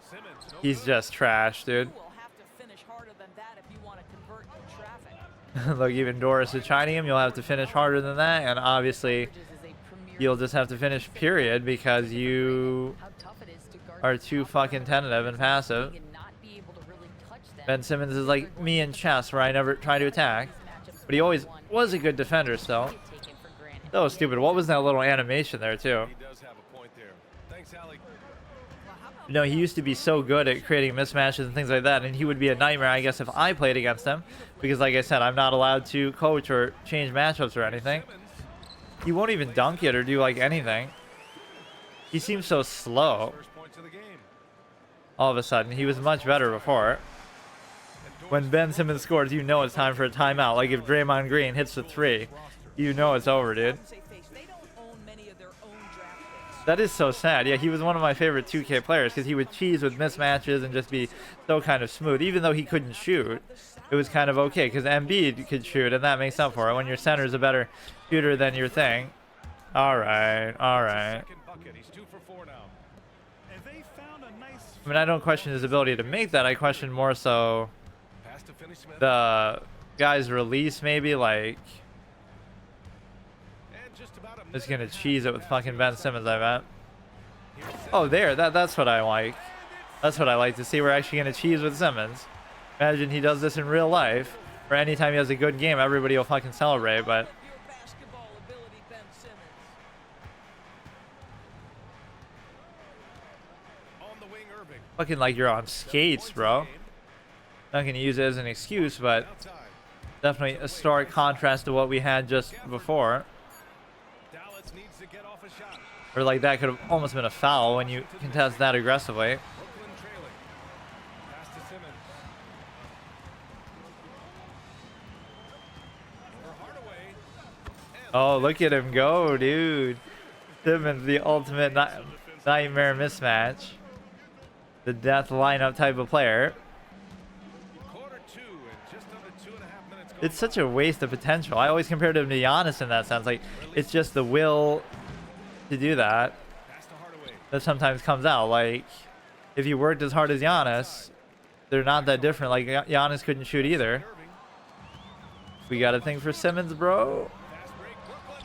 Simmons, no he's good. just trash, dude. You will have to finish harder than that if you want to convert in traffic. Look, even Doris is chiding him. You'll have to finish harder than that, and obviously you'll just have to finish, period, because you are too fucking tentative and passive. Ben Simmons is like me in chess, where I never try to attack, but he always was a good defender still. That was stupid. What was that little animation there, too? He does have a point there. Thanks, Allie. No, he used to be so good at creating mismatches and things like that, and he would be a nightmare, I guess, if I played against him, because like I said, I'm not allowed to coach or change matchups or anything. He won't even dunk it or do like anything. He seems so slow. First points of the game. All of a sudden, he was much better before. When Ben Simmons scores, you know it's time for a timeout. Like if Draymond Green hits the 3, you know it's over, dude. That is so sad. Yeah, he was one of my favorite 2K players because he would cheese with mismatches and just be so kind of smooth. Even though he couldn't shoot, it was kind of okay because Embiid could shoot, and that makes up for it when your center is a better shooter than your thing. All right, all right. Second bucket. He's 2 for 4 now. And they found a nice I mean, I don't question his ability to make that. I question more so Pass to finish Smith. the guy's release, maybe, like... And just about a Just minute gonna and a half cheese it with to fucking match. Ben Simmons, I bet. Here's Simmons. Oh, there. That's what I like. That's what I like to see. We're actually gonna cheese with Simmons. Imagine he does this in real life. Or anytime he has a good game, everybody will fucking celebrate, but... Your basketball ability, Ben Simmons. On the wing, Irving. Fucking like you're on skates, bro. Not gonna use it as an excuse, but Outside. definitely a stark contrast to what we had just before. Dallas needs to get off a shot. Or like that could have almost been a foul when you contest that aggressively. Brooklyn trailing. Pass to Simmons. For Hardaway. And Oh, look at him go, dude. Simmons, the ultimate nightmare mismatch. The death lineup type of player. quarter 2 and just under 2.5 minutes gone. It's such a waste of potential. I always compared him to Giannis in that sense. Like, it's just the will to do that Pass to Hardaway. that sometimes comes out. Like, if you worked as hard as Giannis, they're not that different. Like, Giannis couldn't shoot either. Irving. We got a thing for Simmons, bro. Fast break, Brooklyn.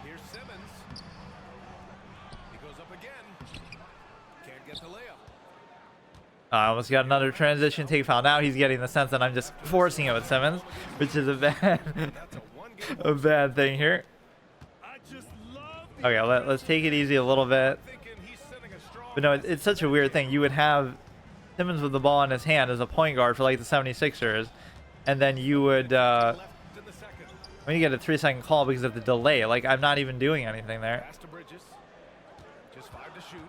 Here's Simmons. He goes up again. Can't get the layup. I almost got another transition take foul. Now he's getting the sense that I'm just forcing it with Simmons, which is a bad, That's a one-game a bad thing here. I just love the Okay, let's take it easy a little bit. thinking he's sending a strong But no, it's such a weird thing. You would have Simmons with the ball in his hand as a point guard for like the 76ers, and then you would, left in the second. when you get a 3-second call because of the delay, like I'm not even doing anything there. Pass to Bridges. Just 5 to shoot.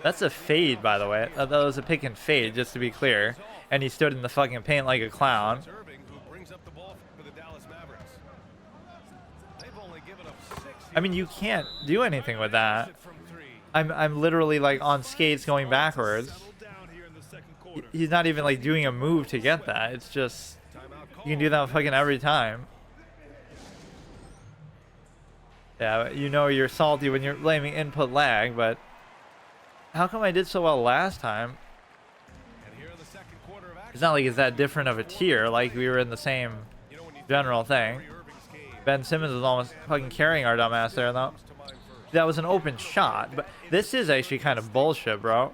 That's a fade, by the way. That was a pick and fade, just to be clear. And he stood in the fucking paint like a clown. It's Irving who brings up the ball for the Dallas Mavericks. They've only given up 6. I mean, you can't do anything with that. It from 3. I'm literally like on skates going backwards. settle down here in the second quarter. He's not even like doing a move to get that. It's just, Timeout call. you can do that fucking every time. Yeah, you know you're salty when you're blaming input lag, but how come I did so well last time? And here in the second quarter of action. It's not like it's that different of a tier, like we were in the same You know, when you think general of thing. Kyrie Irving's game, Ben Simmons was almost fucking carrying our dumbass there, though. comes to mind first. That was an open shot, but this is actually kind of bullshit, bro.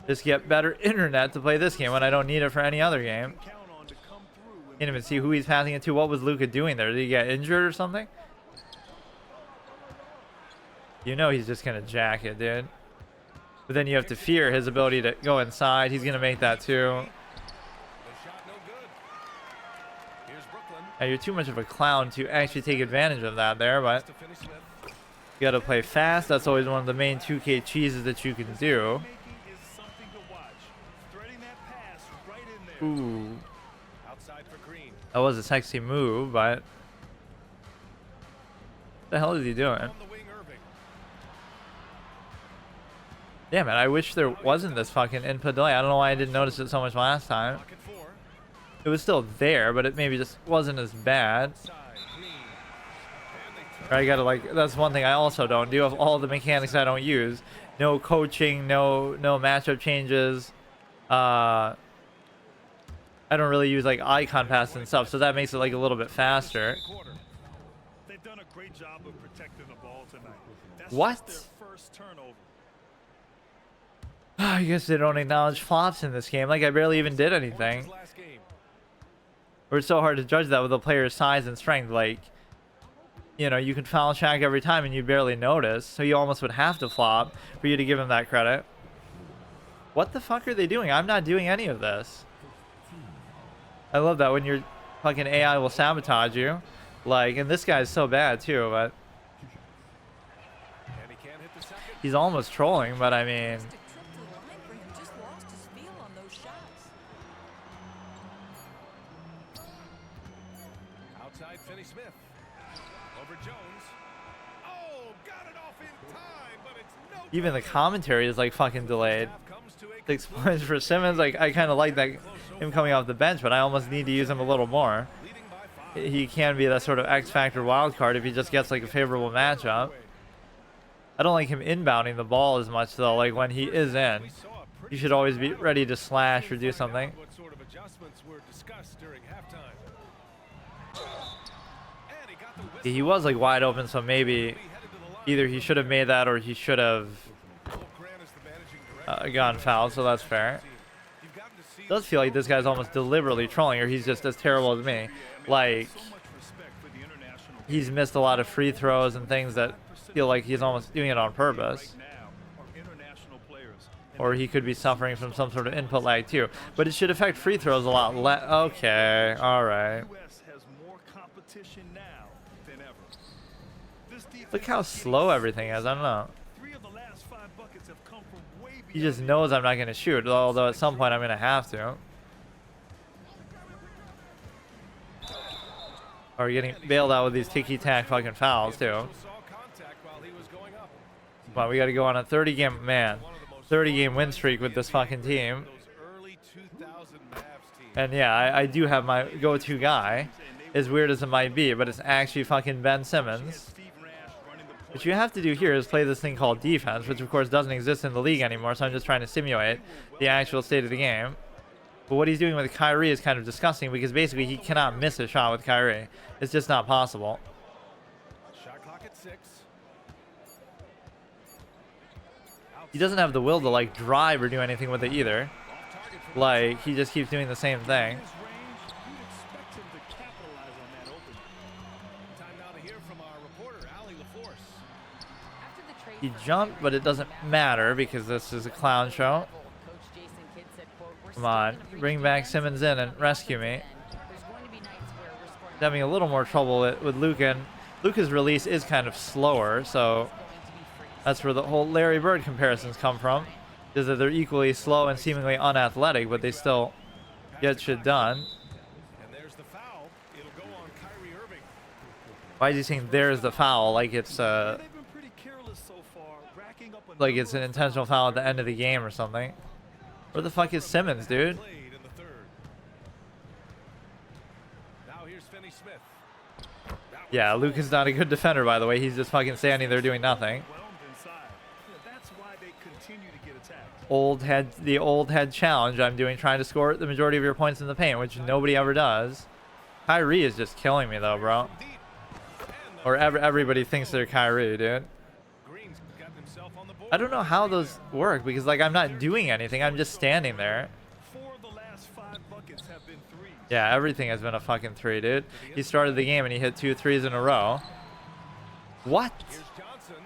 Just get better internet to play this game when I don't need it for any other game. Count on to come through Can't even see who he's passing it to. What was Luka doing there? Did he get injured or something? You know he's just gonna jack it, dude. But then you have to fear his ability to go inside. He's gonna make that too. The shot no good. Here's Brooklyn. Now, you're too much of a clown to actually take advantage of that there, but To finish Smith. you gotta play fast. That's always one of the main 2K cheeses that you can do. Making is something to watch. Threading that pass right in there. Ooh, Outside for Green. that was a sexy move, but what the hell is he doing? On the wing, Irving. Yeah, man, I wish there wasn't this fucking input delay. I don't know why I didn't notice it so much last time. Pocket 4. It was still there, but it maybe just wasn't as bad. Side, Green. And they turn. Or I gotta like, that's one thing I also don't do. Of all the mechanics I don't use, no coaching, no matchup changes. I don't really use like icon pass and stuff, so that makes it like a little bit faster. Quarter. They've done a great job of protecting the ball tonight. That's What? just their first turnover. I guess they don't acknowledge flops in this game. Like I barely even did anything. His last game. Or it's so hard to judge that with a player's size and strength. Like, you know, you can foul Shaq every time and you barely notice. So you almost would have to flop for you to give him that credit. What the fuck are they doing? I'm not doing any of this. I love that when your fucking AI will sabotage you. Like, and this guy's so bad too, but And he can't hit the second. he's almost trolling, but I mean, Just a trip to the line for him. Just lost his feel on those shots. Outside, Finney Smith. Over Jones. Oh, got it off in time, but it's no even the commentary is like fucking delayed. half comes to a 6 points for Simmons. Like, I kind of like that him coming off the bench, but I almost need to use him a little more. leading by 5. He can be that sort of X factor wild card if he just gets like a favorable matchup. I don't like him inbounding the ball as much though. Like when he is in, We saw a you pretty should always be ready to slash or do find out something. what sort of adjustments were discussed during halftime. And he got the whistle. He was like wide open, so maybe Headed to the line. either he should have made that or he should have Will Grant is the managing director. gone foul. So that's fair. You've gotten to see It does feel like this guy's almost deliberately trolling, or he's just as terrible as me. Like So much respect for the international he's missed a lot of free throws and things that feel like he's almost doing it on purpose. right now are international players. Or he could be suffering from some sort of input lag too. But it should affect free throws a lot less. Okay, all right. U.S. has more competition now than ever. This defense Look how is getting slow everything is. I don't know. 3 of the last 5 buckets have come from way He beyond just knows I'm not going to shoot, although at some point I'm going to have to. Or getting bailed out with these ticky-tack fucking fouls too. saw contact while he was going up. But we got to go on a 30-game, man, 30-game win streak with this fucking team. Those early 2000 Mavs teams. And yeah, I do have my go-to guy, as weird as it might be, but it's actually fucking Ben Simmons. Steve Nash running the What you have to do here is play this thing called defense, which of course doesn't exist in the league anymore, so I'm just trying to simulate the actual state of the game. But what he's doing with Kyrie is kind of disgusting because basically he cannot miss a shot with Kyrie. It's just not possible. Shot clock at 6. He doesn't have the will to like drive or do anything with it either. Off target for Like he just keeps doing the same thing. his range. You'd expect him to capitalize on that opening. time now to hear from our reporter, Allie LaForce. After the trade He for jumped, but it doesn't matter because this is a clown show. Coach Jason Kidd said, quote, "We're Come still on, gonna bring bring back defense, Simmons in and but rescue me. then there's going to be nights where we're scoring He's having a little more trouble with Luka, and Luka's release is kind of slower, so going to be free." that's where the whole Larry Bird comparisons come from. Is that they're equally slow and seemingly unathletic, but they still get shit done. And there's the foul. It'll go on Kyrie Irving. Why is he saying there's the foul like it's They've been pretty careless so far, racking up a like it's an number of intentional foul at the end of the game or something? Where the fuck is Simmons, dude? Played in the third. Now here's Finney Smith. That Yeah, was Luka's not a good defender, by the way. He's just fucking standing there doing nothing. overwhelmed inside. That's why they continue to get attacked. The old head challenge I'm doing, trying to score the majority of your points in the paint, which nobody ever does. Kyrie is just killing me though, bro. deep. And the Or everybody thinks they're Kyrie, dude. Green's got himself on the board. I don't know how those work because like I'm not doing anything. I'm just standing there. 4 of the last 5 buckets have been threes. Yeah, everything has been a fucking 3, dude. He started the game and he hit 2 threes in a row. What? Here's Johnson.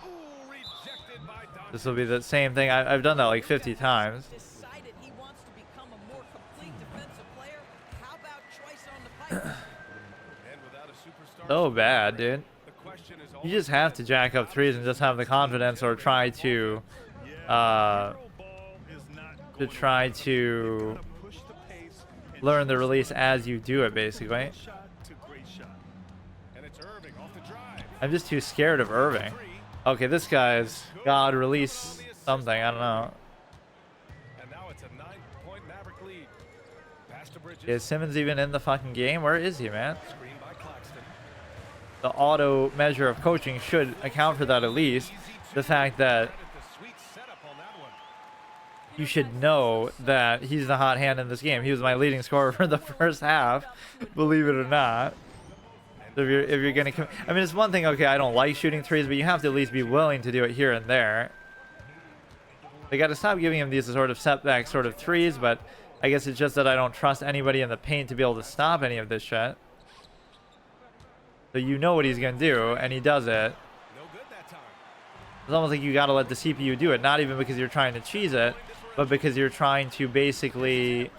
Ooh, rejected by Doncic. This will be the same thing. I've done that like 50 times. Decided he wants to become a more complete defensive player. How about choice on the So bad, dude. You just have to jack up threes and just have the confidence, or try to learn the release as you do it, basically. I'm just too scared of Irving. Okay, this guy's God release something. I don't know. Is Simmons even in the fucking game? Where is he, man? The auto measure of coaching should account for that at least. The fact that you should know that he's the hot hand in this game. He was my leading scorer for the first half, believe it or not. So if you're gonna, I mean, it's one thing. Okay, I don't like shooting threes, but you have to at least be willing to do it here and there. They got to stop giving him these sort of setback sort of threes, but I guess it's just that I don't trust anybody in the paint to be able to stop any of this shit. So you know what he's gonna do, and he does it. It's almost like you gotta let the CPU do it, not even because you're trying to cheese it, but because you're trying to basically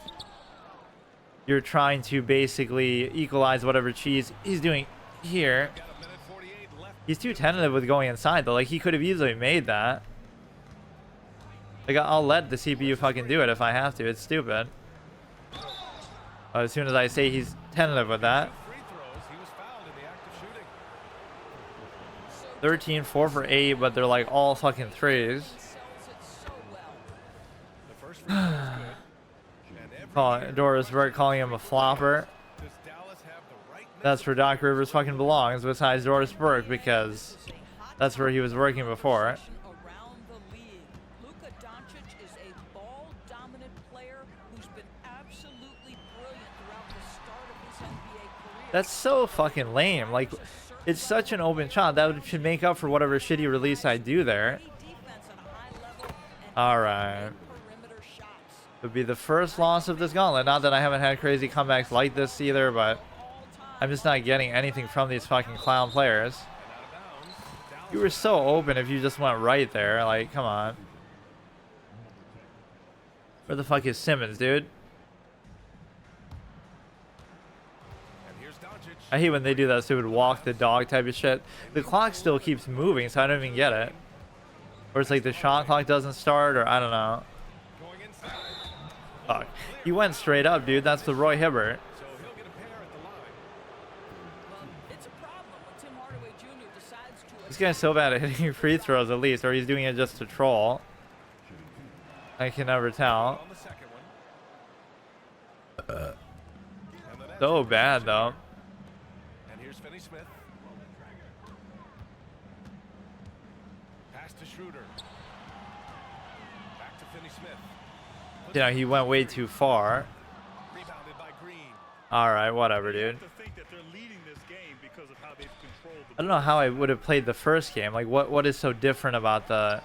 equalize whatever cheese he's doing here. He's too tentative with going inside though. Like, he could have easily made that. Like, I'll let the CPU fucking do it if I have to. It's stupid. As soon as I say he's tentative with that. 13, 4 for 8, but they're like all fucking threes. Doris Burke calling him a flopper. That's where Doc Rivers fucking belongs, besides Doris Burke, because that's where he was working before. That's so fucking lame. Like, it's such an open shot. That should make up for whatever shitty release I do there. Alright. Would be the first loss of this gauntlet. Not that I haven't had crazy comebacks like this either, but I'm just not getting anything from these fucking clown players. You were so open if you just went right there. Like, come on. Where the fuck is Simmons, dude? I hate when they do that stupid walk the dog type of shit. The clock still keeps moving, so I don't even get it. Or it's like the shot clock doesn't start, or I don't know. Fuck. He went straight up, dude. That's the Roy Hibbert. This guy's so bad at hitting free throws, at least, or he's doing it just to troll. I can never tell. So bad, though. You know, he went way too far. Alright, whatever, dude. I don't know how I would have played the first game. Like, what is so different about the...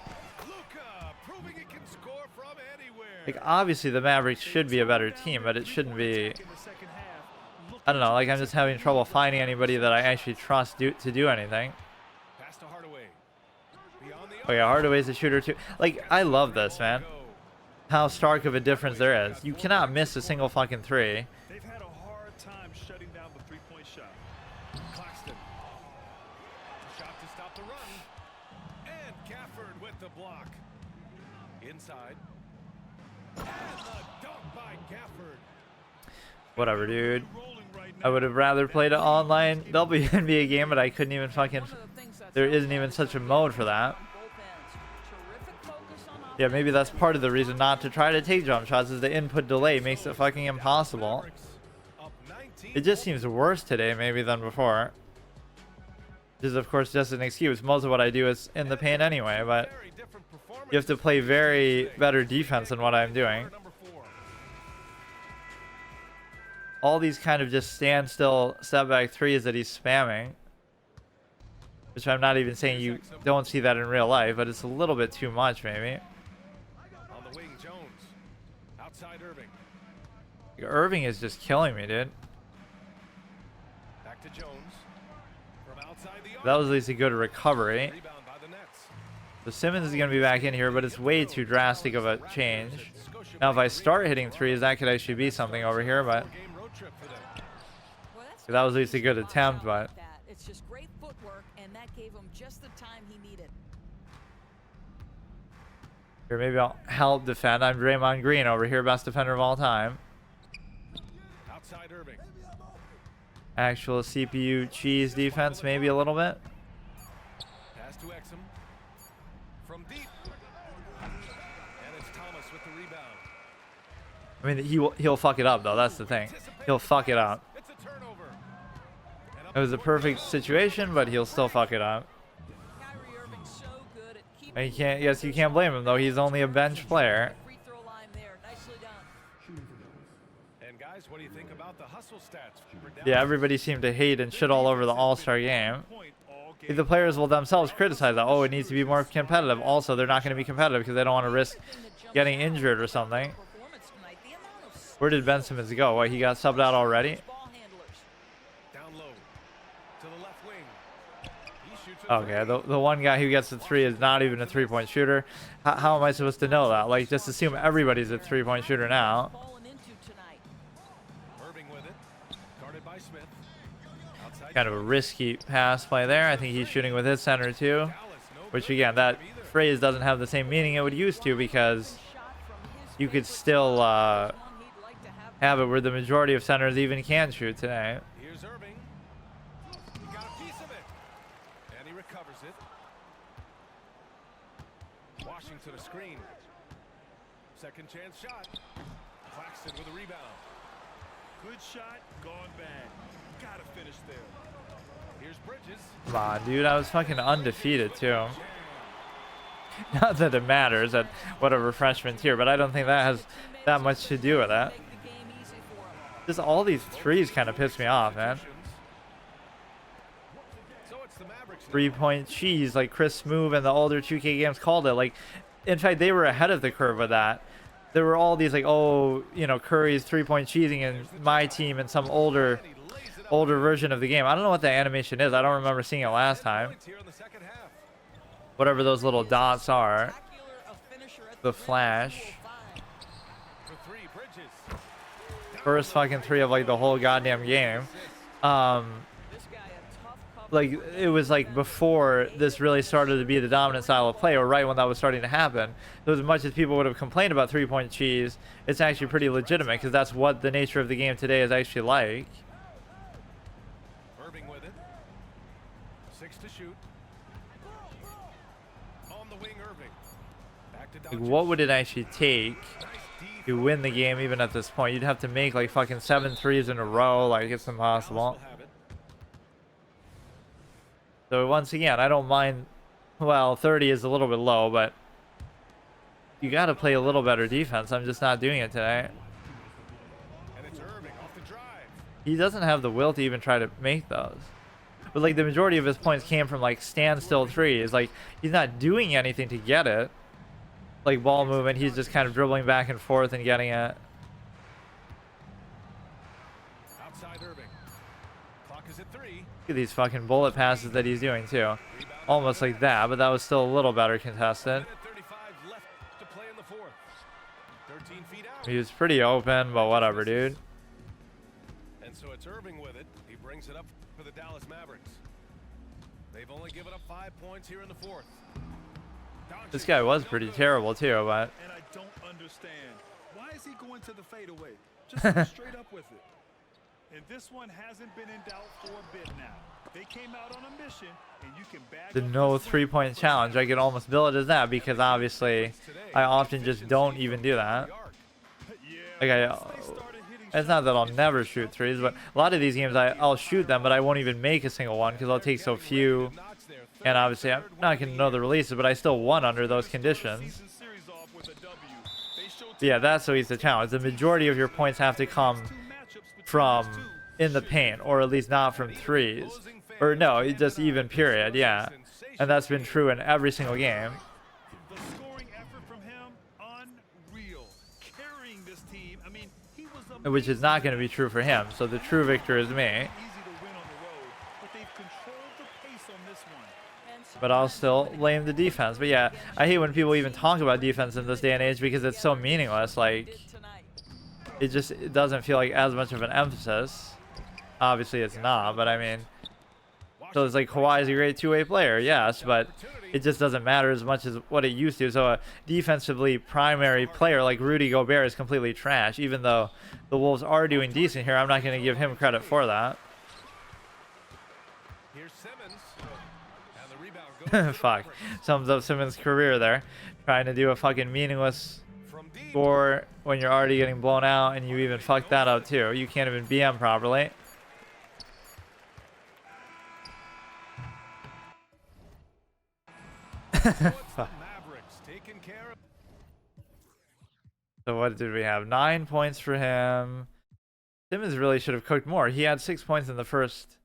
Like, obviously the Mavericks should be a better team, but it shouldn't be... I don't know, like, I'm just having trouble finding anybody that I actually trust to do anything. Oh yeah, Hardaway's a shooter too. Like, I love this, man. How stark of a difference there is. You cannot miss a single fucking three. They've had a hard time shutting down the three-point shot. Claxton. Shot to stop the run. And Gafford with the block. Inside. And the dunk by Gafford. Whatever, dude. I would have rather played an online WNBA game, but I couldn't even fucking... There isn't even such a mode for that. Yeah, maybe that's part of the reason not to try to take jump shots, is the input delay makes it fucking impossible. It just seems worse today maybe than before. Which is of course just an excuse. Most of what I do is in the paint anyway, but you have to play very better defense than what I'm doing. All these kind of just standstill step back threes that he's spamming. Which I'm not even saying you don't see that in real life, but it's a little bit too much maybe. Irving is just killing me, dude. Back to Jones. From outside the arc. That was at least a good recovery. So Simmons is going to be back in here, but it's way too drastic of a change. Now, if I start hitting threes, that could actually be something over here, but... That was at least a good attempt, but It's just great footwork, and that gave him just the time he needed. here, maybe I'll help defend. I'm Draymond Green over here, best defender of all time. Outside Irving. Actual CPU cheese defense, maybe a little bit. Pass to Exum. From deep. And it's Thomas with the rebound. I mean, he'll fuck it up though. That's the thing. He'll fuck it up. It's a turnover. It was a perfect situation, but he'll still fuck it up. Kyrie Irving's so good at keeping And you can't. Yes, you can't blame him though. He's only a bench player. free throw line there. Nicely done. And guys, what do you think about the hustle stats? for Dallas? Yeah, everybody seemed to hate and shit all over the All-Star game. The players will themselves criticize that. Oh, it needs to be more competitive. Also, they're not going to be competitive because they don't want to risk getting injured or something. Performance tonight. The amount of Where did Ben Simmons go? What, he got subbed out already? ball handlers. Down low to the left wing. He shoots it Okay, the one guy who gets the three is not even a three-point shooter. How am I supposed to know that? Like, just assume everybody's a three-point shooter now. Falling into tonight. Irving with it. Guarded by Smith. Outside Kind of a risky pass play there. I think he's shooting with his center too. Dallas, no Which, good again, that from either. phrase doesn't have the same meaning it would used to because Shot from his you could favorite still one he'd like to have it where the majority of centers even can shoot today. Here's Irving. He got a piece of it. And he recovers it. Washington a screen. Second chance shot. Claxton with a rebound. Good shot, gone bad. Gotta finish there. Here's Bridges. Come on, dude. I was fucking undefeated too. Not that it matters at whatever freshman's here, but I don't think that has that much to do with that. make the game easy for him. Just all these threes kind of piss me off, man. So it's the Mavericks now. 3-point cheese, like Chris Smoove and the older 2K games called it. Like, in fact, they were ahead of the curve with that. There were all these like, oh, you know, Curry's 3-point cheesing in my team and some older version of the game. I don't know what the animation is. I don't remember seeing it last time. Points here in the second half. Whatever those little dots are. Spectacular a finisher at The rim. flash. For three, Bridges. First fucking three of like the whole goddamn game. This guy a tough cover. Like it was like before this really started to be the dominant style of play, or right when that was starting to happen. So as much as people would have complained about 3-point cheese, it's actually pretty legitimate because that's what the nature of the game today is actually like. Irving with it. 6 to shoot. On the wing, Irving. Back to Like, Doncic. what would it actually take Nice defense. to win the game even at this point? You'd have to make like fucking 7 threes in a row. Like it's impossible. Dallas will have it. So once again, I don't mind. Well, 30 is a little bit low, but you got to play a little better defense. I'm just not doing it today. And it's Irving off the drive. He doesn't have the will to even try to make those. But like the majority of his points came from like standstill threes. Like he's not doing anything to get it. Like ball movement, he's just kind of dribbling back and forth and getting it. Outside Irving. Clock is at 3. Look at these fucking bullet passes that he's doing too. Almost like that, but that was still a little better contested. Minute 35 left to play in the fourth. 13 feet out. He was pretty open, but whatever, dude. And so it's Irving with it. He brings it up for the Dallas Mavericks. They've only given up 5 points here in the fourth. This guy was pretty terrible too, but And I don't understand. Why is he going to the fadeaway? Just go straight up with it. And this one hasn't been in doubt for a bit now. They came out on a mission, and you can bag the up no this win. 3-point challenge, I could almost bill it as that because obviously I often just don't even do that. Yeah, Like once they started hitting it's not that I'll shots, never shoot threes, but a lot of these games I'll shoot them, but I won't even make a single one because I'll take so few. And obviously I'm not going to know the releases, but I still won under those conditions. season series off with a W. They showed But yeah, that's always the challenge. The majority of your points have to come two matchups between from those two. in the paint, or at least not from threes. Or no, it just even period, yeah. And that's been true in every single game. The scoring effort from him, unreal. Carrying this team. I mean, he was Which is not going to be true for him. So the true victor is me. easy to win on the road, but they've controlled the pace on this one. And But I'll still blame the defense. But yeah, I hate when people even talk about defense in this day and age because it's so meaningless. Like, did tonight. it doesn't feel like as much of an emphasis. Obviously, it's not, but I mean, so it's like Kawhi is a great two-way player, yes, but it just doesn't matter as much as what it used to. So a defensively primary player like Rudy Gobert is completely trash, even though the Wolves are doing decent here. I'm not going to give him credit for that. Here's Simmons. And the rebound goes to the Fuck. Mavericks. Sums up Simmons' career there. Trying to do a fucking meaningless From deep. score when you're already getting blown out, and you even fucked that up too. You can't even BM properly. So it's the Mavericks taking care of. So what did we have? 9 points for him. Simmons really should have cooked more. He had 6 points in the first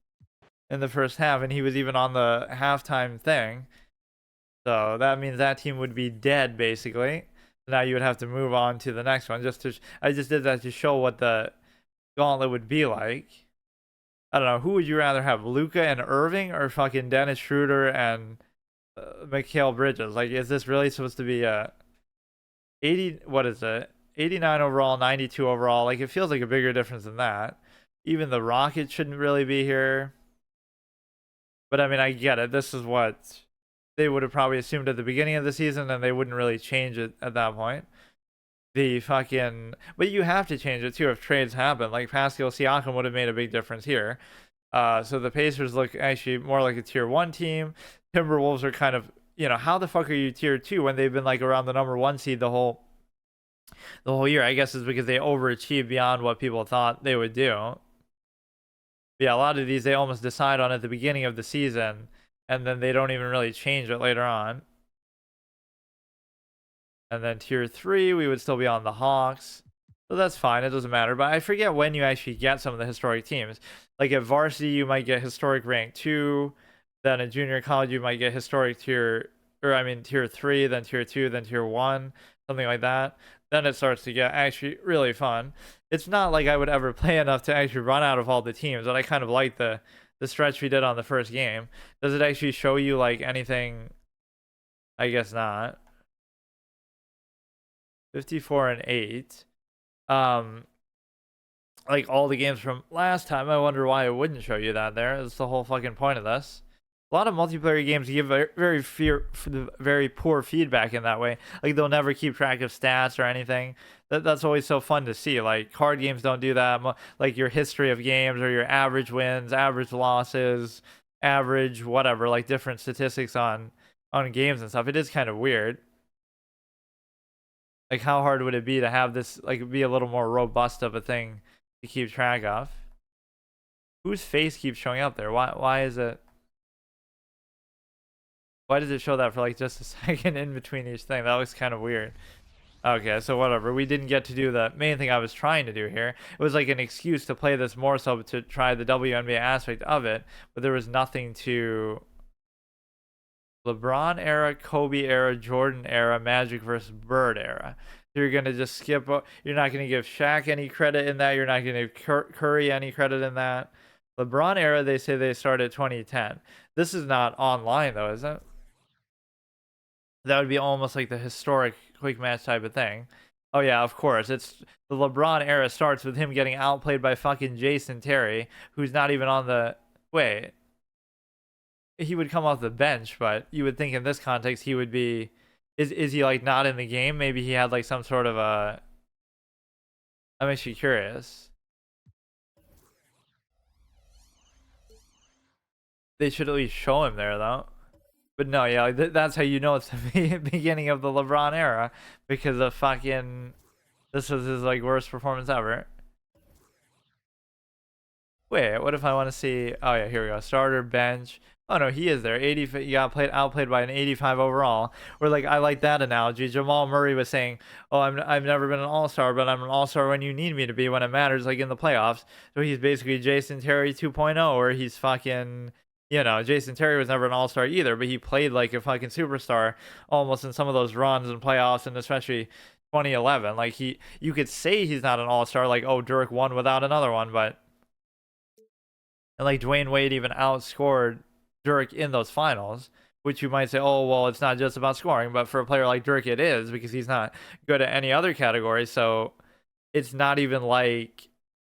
half, and he was even on the halftime thing. So that means that team would be dead basically. Now you would have to move on to the next one. I just did that to show what the gauntlet would be like. I don't know. Who would you rather have, Luka and Irving, or fucking Dennis Schroeder and Mikal Bridges? Like, is this really supposed to be a 80? What is it? 89 overall, 92 overall. Like, it feels like a bigger difference than that. Even the Rockets shouldn't really be here. But I mean, I get it. This is what they would have probably assumed at the beginning of the season, and they wouldn't really change it at that point. But you have to change it too if trades happen. Like Pascal Siakam would have made a big difference here. So the Pacers look actually more like a tier 1 team. Timberwolves are kind of, how the fuck are you tier 2 when they've been like around the number 1 seed the whole year? I guess is because they overachieved beyond what people thought they would do. Yeah, a lot of these they almost decide on at the beginning of the season, and then they don't even really change it later on. And then tier 3, we would still be on the Hawks. So that's fine, it doesn't matter. But I forget when you actually get some of the historic teams. Like at varsity, you might get historic rank 2. Then in junior college, you might get historic tier 3, then tier 2, then tier 1, something like that. Then it starts to get actually really fun. It's not like I would ever play enough to actually run out of all the teams, but I kind of like the stretch we did on the first game. Does it actually show you like anything? I guess not. 54 and 8. Like all the games from last time. I wonder why it wouldn't show you that there. That's the whole fucking point of this. A lot of multiplayer games give very poor feedback in that way. Like they'll never keep track of stats or anything. That's always so fun to see. Like card games don't do that. Like your history of games or your average wins, average losses, average whatever, like different statistics on games and stuff. It is kind of weird. Like how hard would it be to have this like be a little more robust of a thing to keep track of? Whose face keeps showing up there? Why is it? Why does it show that for like just a second in between each thing? That looks kind of weird. Okay, so whatever. We didn't get to do the main thing I was trying to do here. It was like an excuse to play this more so to try the WNBA aspect of it, but there was nothing to LeBron era, Kobe era, Jordan era, Magic versus Bird era. You're going to just skip. You're not going to give Shaq any credit in that. You're not going to give Curry any credit in that. LeBron era, they say they started 2010. This is not online though, is it? That would be almost like the historic quick match type of thing. Oh yeah, of course. It's the LeBron era starts with him getting outplayed by fucking Jason Terry, who's not even on the wait. He would come off the bench, but you would think in this context he would be is he like not in the game? Maybe he had like some sort of a I'm actually curious. They should at least show him there though. But no, yeah, like that's how you know it's the beginning of the LeBron era, because the fucking this was his like worst performance ever. Wait, what if I want to see? Oh yeah, here we go. Starter, bench. Oh no, he is there. 80. He got outplayed by an 85 overall. Or like I like that analogy. Jamal Murray was saying, "Oh, I've never been an all-star, but I'm an all-star when you need me to be, when it matters, like in the playoffs." So he's basically Jason Terry 2.0, or he's fucking. Jason Terry was never an all-star either, but he played like a fucking superstar almost in some of those runs and playoffs, and especially 2011. Like you could say he's not an all-star, like, oh, Dirk won without another one, and like Dwayne Wade even outscored Dirk in those finals, which you might say, oh, well, it's not just about scoring, but for a player like Dirk, it is, because he's not good at any other category. So it's not even like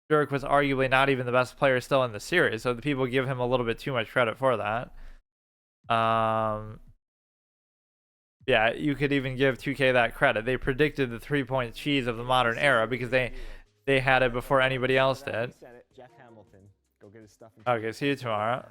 Dirk was arguably not even the best player still in the series, so the people give him a little bit too much credit for that. Yeah, you could even give 2K that credit. They predicted the 3-point cheese of the modern era because they had it before anybody else did. Jeff Hamilton, go get his stuff. Okay, see you tomorrow.